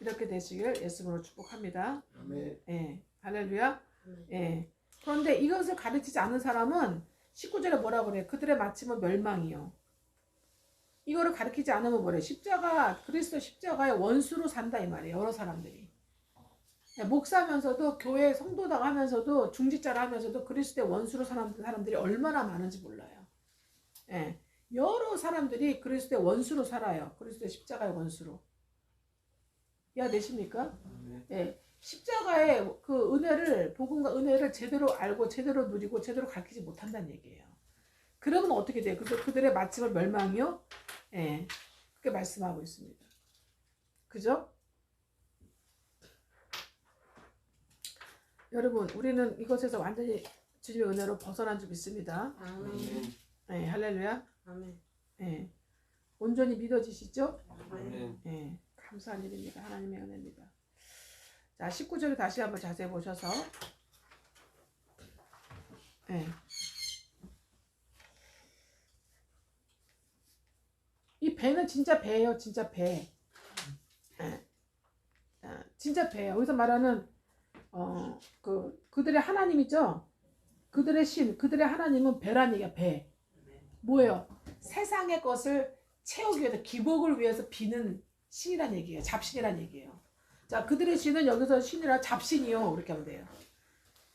이렇게 되시길 예수님으로 축복합니다. 아멘. 예. 할렐루야. 예. 그런데 이것을 가르치지 않은 사람은 19절에 뭐라 그래요? 그들의 마침은 멸망이요. 이거를 가르치지 않으면 뭐래요? 그리스도 십자가의 원수로 산다 이 말이에요. 여러 사람들이. 목사면서도 교회 성도당 하면서도 중직자를 하면서도 그리스도의 원수로 사는 사람들이 얼마나 많은지 몰라요. 예. 여러 사람들이 그리스도의 원수로 살아요. 그리스도의 십자가의 원수로. 이해되십니까? 예. 십자가의 그 은혜를, 복음과 은혜를 제대로 알고 제대로 누리고 제대로 가르치지 못한다는 얘기예요. 그러면 어떻게 돼요? 그들의 마침은 멸망이요? 예. 그렇게 말씀하고 있습니다. 그죠? 여러분, 우리는 이것에서 완전히 주님의 은혜로 벗어난 줄 믿습니다. 아멘. 예, 할렐루야. 아멘. 예. 온전히 믿어지시죠? 아멘. 예. 감사한 일입니다. 하나님의 은혜입니다. 자, 19절을 다시 한번 자세히 보셔서. 예. 이 배는 진짜 배예요. 진짜 배. 예. 진짜 배예요. 여기서 말하는 그들의 하나님이죠. 그들의 신, 그들의 하나님은 배란 얘기야. 배. 뭐예요? 세상의 것을 채우기 위해서 기복을 위해서 비는 신이란 얘기예요. 잡신이란 얘기예요. 자, 그들의 신은 여기서 신이라 잡신이요. 그렇게 하면 돼요.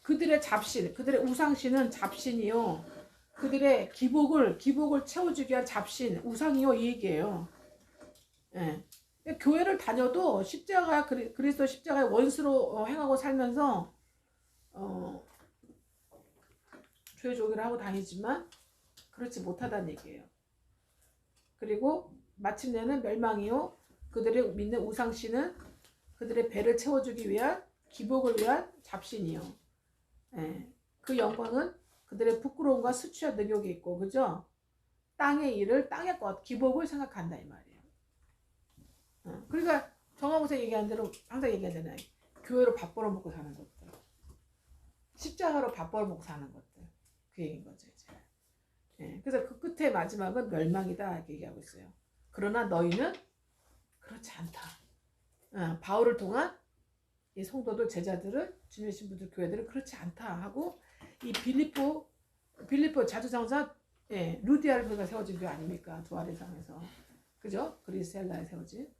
그들의 잡신, 그들의 우상신은 잡신이요. 그들의 기복을 채워주기 위한 잡신, 우상이요. 이 얘기예요. 예. 교회를 다녀도 그리스도 십자가의 원수로 행하고 살면서 교회 조기를 하고 다니지만 그렇지 못하다는 얘기예요. 그리고 마침내는 멸망이요. 그들의 믿는 우상신은 그들의 배를 채워주기 위한 기복을 위한 잡신이요. 예. 그 영광은 그들의 부끄러움과 수치와 능욕이 있고, 그죠? 땅의 일을 땅의 것, 기복을 생각한다 이 말이에요. 그러니까 정하고서 얘기한 대로 항상 얘기하잖아요. 교회로 밥 벌어먹고 사는 것들, 십자가로 밥 벌어먹고 사는 것들, 그 얘기인 거죠 이제. 예, 그래서 그 끝에 마지막은 멸망이다 이렇게 얘기하고 있어요. 그러나 너희는 그렇지 않다. 바울을 통한 이 성도들 제자들은 주님의 신부들 교회들은 그렇지 않다 하고 이 빌립보 자주장자 루디아르가 세워진 교회 아닙니까? 두 아래상에서 그죠? 그리스 헬라에 세워진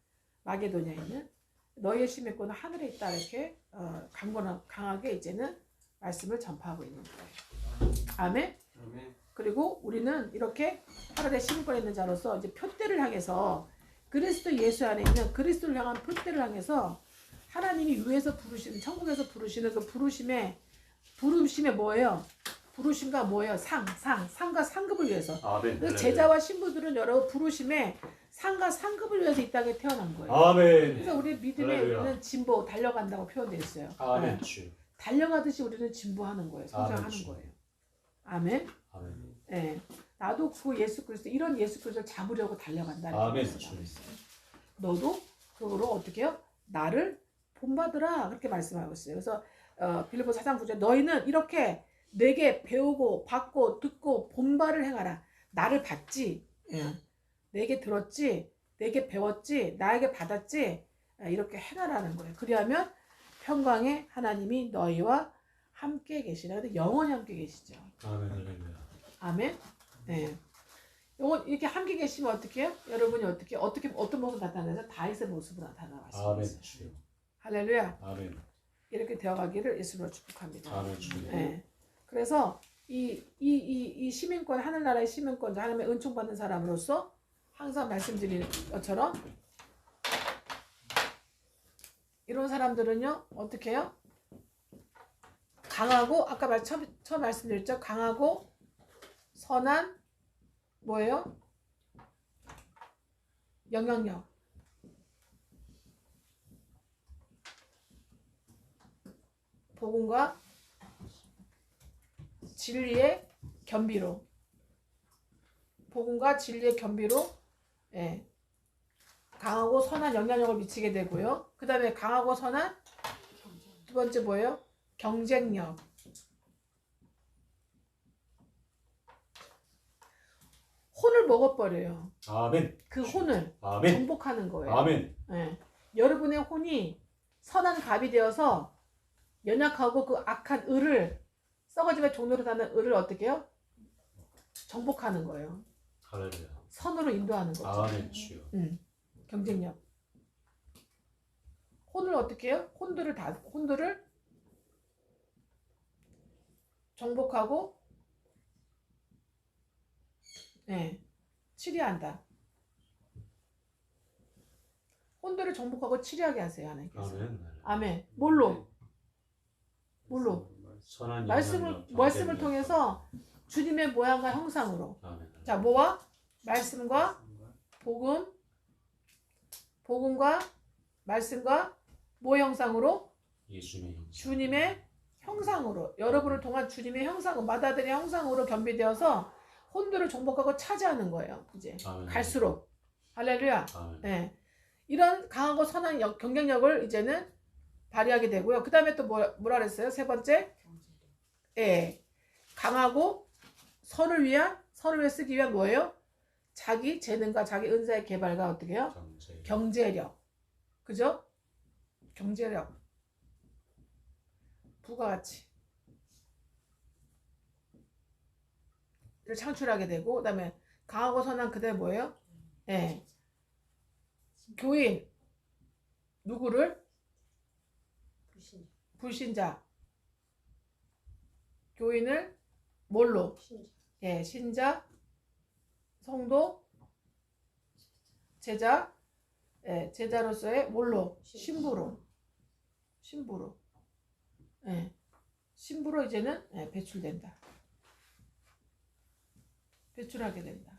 마게도냐에 있는 너희의 시민권은 하늘에 있다 이렇게 강하게 이제는 말씀을 전파하고 있는 거예요. 아멘. 그리고 우리는 이렇게 하늘에 시민권에 있는 자로서 이제 표대를 향해서 그리스도 예수 안에 있는 그리스도를 향한 표대를 향해서 하나님이 위에서 부르시는 천국에서 부르시는 그 부르심의 뭐예요? 부르심과 뭐예요? 상과 상급을 위해서. 아멘. 그래서 제자와 신부들은 여러 부르심에 상과 상급을 위해서 이 땅에 태어난 거예요. 아멘. 그래서 우리 믿음에 우리는 진보 달려간다고 표현되어 있어요. 아멘. 주. 달려가듯이 우리는 진보하는 거예요. 성장하는 아멘. 거예요. 아멘. 아멘. 네. 나도 그 예수 그리스도 이런 예수 그리스도를 잡으려고 달려간다. 아멘. 너도 그거로 어떻게 해요? 나를 본받으라 그렇게 말씀하고 있어요. 그래서 빌립보 4장 9절 너희는 이렇게 내게 배우고 받고 듣고 본바를 행하라. 나를 봤지, 내게 들었지, 내게 배웠지, 나에게 받았지, 이렇게 행하라는 거예요. 그리하면 평강의 하나님이 너희와 함께 계시라. 근데 영원히 함께 계시죠. 아멘. 할렐루야. 아멘. 네. 이렇게 함께 계시면 어떻게 해요? 여러분이 어떻게 어떤 모습 나타나죠? 다윗의 모습으로 나타나시죠. 아멘. 주. 할렐루야. 아멘. 이렇게 되어가기를 예수로 축복합니다. 아멘. 주. 네. 그래서 이 시민권 하늘나라의 시민권자 하나님의 은총 받는 사람으로서 항상 말씀드리는 것처럼 이런 사람들은요 어떻게 해요? 강하고 아까 처음 말씀드렸죠. 강하고 선한 뭐예요? 영향력. 복음과 진리의 겸비로. 복음과 진리의 겸비로 강하고 선한 영향력을 미치게 되고요. 그 다음에 강하고 선한 두 번째 뭐예요? 경쟁력. 혼을 먹어버려요. 아멘. 그 혼을 아멘. 정복하는 거예요. 아멘. 여러분의 혼이 선한 갑이 되어서 연약하고 그 악한 을을 썩어지면 종로로 사는 을을 어떻게 해요? 정복하는 거예요. 할렐루야. 선으로 인도하는 거죠. 아멘. 주여. 경쟁력. 혼을 어떻게 해요? 혼들을 정복하고 치리한다. 혼들을 정복하고 치리하게 하세요. 하나님께서. 아멘. 아멘. 뭘로? 선한 말씀을 통해서 주님의 모양과 형상으로. 아멘. 자, 뭐와? 말씀과 복음과 말씀과 뭐 형상으로? 예수님의 형상. 주님의 형상으로. 여러분을 통한 주님의 형상으로, 마다들의 형상으로 겸비되어서 혼들을 정복하고 차지하는 거예요. 이제 아멘. 갈수록. 할렐루야. 아멘. 이런 강하고 선한 경쟁력을 이제는 발휘하게 되고요. 그 다음에 또 뭐라 그랬어요? 세 번째, 강하고 선을 위해 쓰기 위한 뭐예요? 자기 재능과 자기 은사의 개발과 어떻게 해요? 경제력. 그죠? 경제력. 부가가치. 를 창출하게 되고, 그 다음에 강하고 선한 그대 뭐예요? 교인. 누구를? 불신자. 교인을 뭘로? 신자, 성도, 제자, 제자로서의 뭘로? 신부로. 신부로 이제는 배출된다. 배출하게 된다.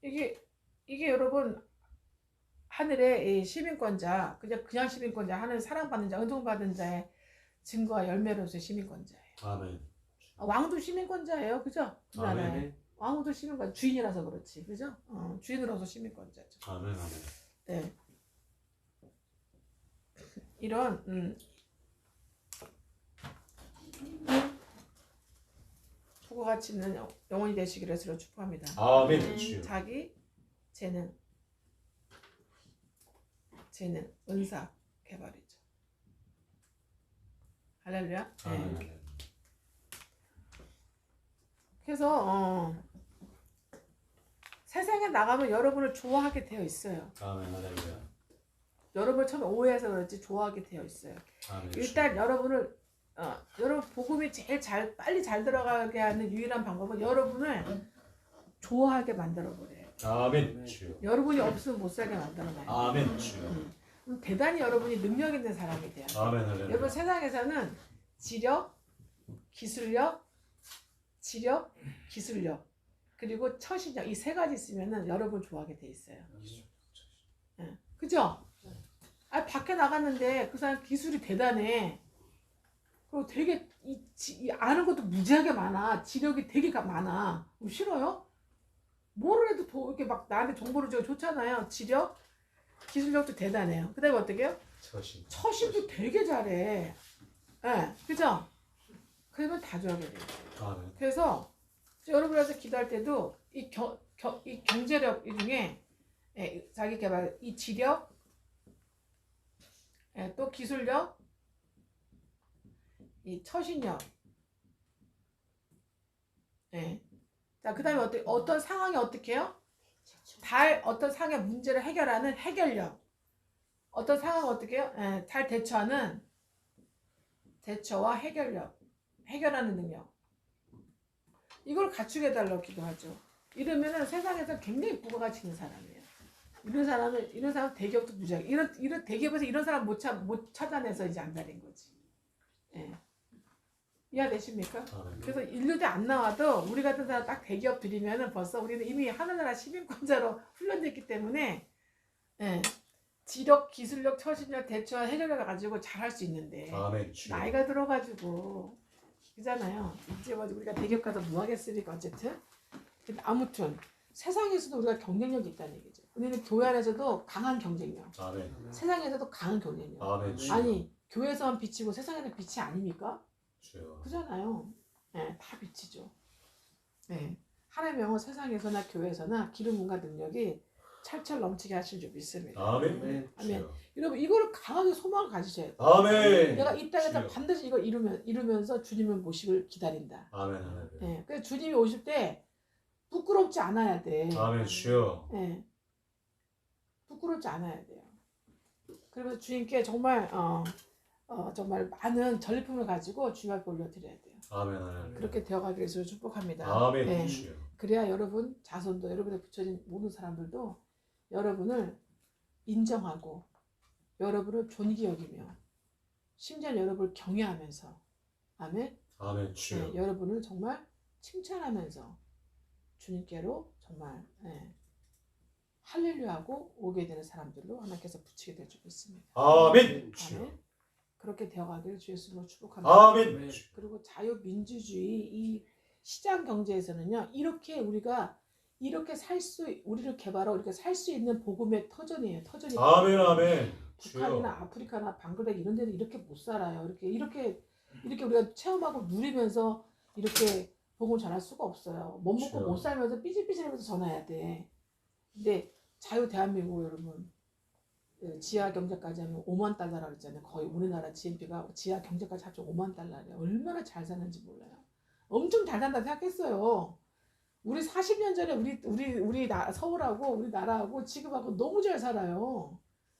이게 여러분 하늘의 시민권자, 그냥 시민권자, 하늘 사랑받는 자, 은총받은 자의 증거와 열매로서의 시민권자예요. 아멘. 왕도 시민권자예요, 그죠? 그 나라에 아멘. 왕도 시민권, 주인이라서 그렇지, 그죠? 주인으로서 시민권자죠. 아멘. 네. 이런 부고같이 있는 영혼이 되시기를 서로 축복합니다. 아멘 주여. 자기 재능, 은사 개발이죠. 할렐루야. 아멘. 네. 할렐루야. 그래서 세상에 나가면 여러분을 좋아하게 되어 있어요. 아멘 할렐루야. 여러분을 처음에 오해해서 그렇지 좋아하게 되어 있어요. 아멘 일단 여러분을 여러분 복음이 제일 빨리 잘 들어가게 하는 유일한 방법은 여러분을 좋아하게 만들어 버려요. 아멘 주여. 여러분이 없으면 못 살게 만들어놔요. 아멘 주여. 그럼 대단히 여러분이 능력 있는 사람이 돼요. 아멘 할렐루야. 여러분 세상에서는 지력, 기술력, 그리고 처신력 이 세 가지 있으면은 여러분 좋아하게 돼 있어요. 예. 그죠? 밖에 나갔는데 그 사람 기술이 대단해. 그리고 되게 아는 것도 무지하게 많아. 지력이 되게 많아. 그럼 싫어요? 뭐를 해도 더 이렇게 막 나한테 정보를 주고 좋잖아요. 지력, 기술력도 대단해요. 그 다음에 어떻게 해요? 처신도 되게 잘해. 예, 그죠? 그러면 다 좋아하게 돼요. 아멘. 그래서 여러분께서 기도할 때도 이 경제력 중에 자기 개발, 이 지력, 또 기술력, 이 처신력. 자, 그 다음에 어떤 상황이 어떻게 해요? 어떤 상황의 문제를 해결하는 해결력. 어떤 상황을 어떻게 해요? 잘 대처하는 대처와 해결력. 해결하는 능력. 이걸 갖추게 해달라고 기도하죠. 이러면은 세상에서 굉장히 부가가치 있는 사람이에요. 이런 사람 대기업도 무지하게. 이런 대기업에서 이런 사람 못 찾아내서 이제 안 다닌 거지. 예. 이해되십니까? 그래서 인류대 안 나와도 우리 같은 사람 딱 대기업 들이면은 벌써 우리는 이미 하늘나라 시민권자로 훈련됐기 때문에 지력, 기술력, 처신력, 대처와 해결력을 가지고 잘할 수 있는데 아멘. 나이가 들어가지고 그잖아요. 이제 우리가 대기업 가서 뭐 하겠습니까? 어쨌든 근데 아무튼 세상에서도 우리가 경쟁력이 있다는 얘기죠. 우리는 교회 안에서도 강한 경쟁력, 아멘. 세상에서도 강한 경쟁력. 아멘. 아니 교회에서만 빛이고 세상에는 빛이 아닙니까? 주여. 그잖아요. 다 빛이죠. 하나님의 영은 세상에서나 교회에서나 기름과 능력이 찰찰 넘치게 하실 줄 믿습니다. 아멘. 아멘. 여러분 이거를 강하게 소망을 가지셔야 돼요. 아멘. 내가 이 땅에서 주여. 반드시 이걸 이루면서 주님을 모시길 기다린다. 아멘. 할렐루야. 그래서 주님이 오실 때 부끄럽지 않아야 돼. 아멘. 주여. 부끄럽지 않아야 돼요. 그러면서 주님께 정말 정말 많은 전리품을 가지고 주님 앞에 올려드려야 돼요. 아멘. 할렐루야. 그렇게 되어가기를 주여 축복합니다. 아멘. 주여. 그래야 여러분 자손도 여러분의 붙여진 모든 사람들도 여러분을 인정하고 여러분을 존귀 여기며 심지어 여러분을 경외하면서 아멘. 아멘. 주여. 여러분을 정말 칭찬하면서 주님께로 정말 할렐루야하고 오게 되는 사람들로 하나님께서 붙이게 될 줄 믿습니다. 아멘. 주여. 아멘. 그렇게 되어가기를 주 예수님으로 축복합니다. 아멘. 그리고 자유민주주의 이 시장 경제에서는요 이렇게 우리가 이렇게 우리를 개발하고 우리가 살 수 있는 복음의 터전이에요. 터전이. 아멘. 아멘. 북한이나 아프리카나 방글라데시 이런 데는 이렇게 못 살아요. 이렇게 우리가 체험하고 누리면서 이렇게 복음을 전할 수가 없어요. 못 먹고 주여. 못 살면서 삐질삐질하면서 전해야 돼. 근데 자유 대한민국 여러분 지하 경제까지 하면 5만 달러라고 그랬잖아요. 거의 우리나라 GNP가 지하 경제까지 합쳐 5만 달러래요. 얼마나 잘 사는지 몰라요. 엄청 잘 산다 생각했어요. 우리 40년 전에 우리 서울하고 우리나라하고 지금하고 너무 잘 살아요.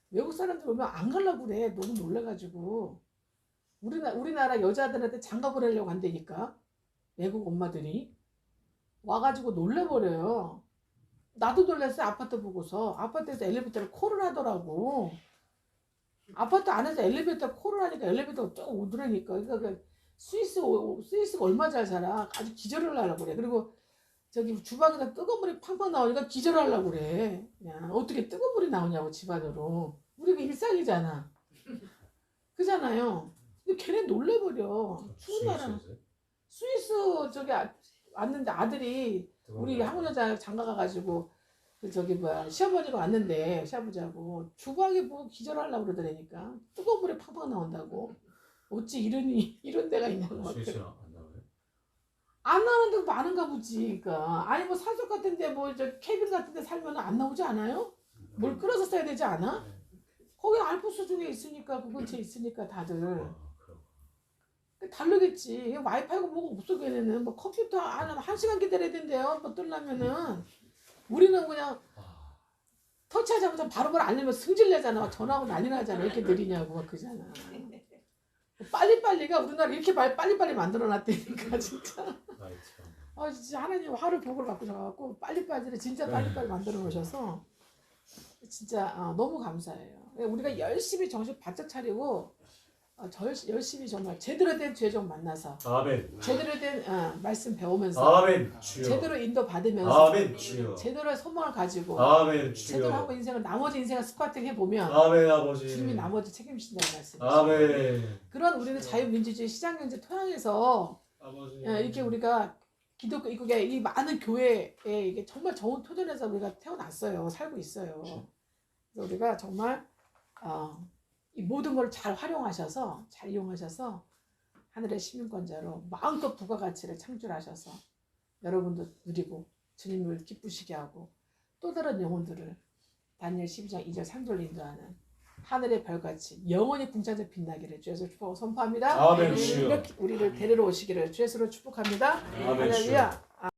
외국 사람들 오면 안 가려고 그래. 너무 놀래가지고. 우리나라 여자들한테 장가 보내려고 한다니까. 외국 엄마들이. 와가지고 놀래버려요. 나도 놀랐어요. 아파트 보고서. 아파트에서 엘리베이터를 콜을 하더라고. 아파트 안에서 엘리베이터 콜을 하니까 엘리베이터가 쭉 오더라니까. 그러니까 스위스가 얼마 잘 살아. 아주 기절을 하려고 그래. 그리고 저기 주방에서 뜨거운 물이 팡팡 나오니까 기절하려고 그래. 야, 어떻게 뜨거운 물이 나오냐고 집안으로. 우리가 일상이잖아. 그잖아요. 근데 걔네 놀래버려. 추운 나라. 스위스 저기 왔는데 아들이 우리 한국 여자 장가 가가지고 시어머니가 왔는데 시아버지하고 주방에 뭐 기절하려고 그러더라니까. 뜨거운 물이 팡팡 나온다고. 어찌 이런 데가 있냐고. 스위스는 안 나와요? 안 나오는 데가 많은가 보지. 그러니까 아니 뭐 산속 같은데 뭐 저 캐빈 같은데 살면 안 나오지 않아요? 물 끓여서 써야 되지 않아? 거기 알프스 중에 있으니까 그 근처에 있으니까 다들 다르겠지. 와이파이가 뭐가 없어 걔네는 뭐 컴퓨터 한 시간 기다려야 된대요. 뭐 뜨려면은 우리는 그냥 터치하자마자 바로바로 알리면 승질내잖아. 막 전화하고 난리 나잖아. 왜 이렇게 느리냐고 막 그러잖아. 빨리빨리가 우리나라 이렇게 빨리빨리 만들어놨다니까 진짜. 아 진짜 하나님 화를 복을 바꾸셔갖고 빨리빨리를 진짜 빨리빨리 만들어 놓으셔서 진짜 너무 감사해요. 우리가 열심히 정신 바짝 차리고 열심히 정말 제대로 된 죄종 만나서 아멘. 제대로 된 말씀 배우면서 아멘. 주여. 제대로 인도 받으면서 아멘. 주여. 제대로의 소망을 가지고 아멘. 제대로 주여. 하고 나머지 인생을 스파팅 해보면 아멘 아버지. 주님이 나머지 책임지신다는 말씀이죠. 아멘. 그런 우리는 자유민주주의 시장경제 토양에서 아버지. 이렇게 우리가 기독교 이국의 이 많은 교회에 이게 정말 좋은 토전에서 우리가 태어났어요. 살고 있어요. 그래서 우리가 정말 이 모든 걸 잘 활용하셔서 잘 이용하셔서 하늘의 시민권자로 마음껏 부가가치를 창출하셔서 여러분도 누리고 주님을 기쁘시게 하고 또 다른 영혼들을 다니엘 12장 2절 3절로 인도하는 하늘의 별같이 영원히 궁창에 빛나기를 주에서 축복하고 선포합니다. 아멘. 주여. 이렇게 우리를 데리러 오시기를 주에서 축복합니다. 아멘. 할렐루야.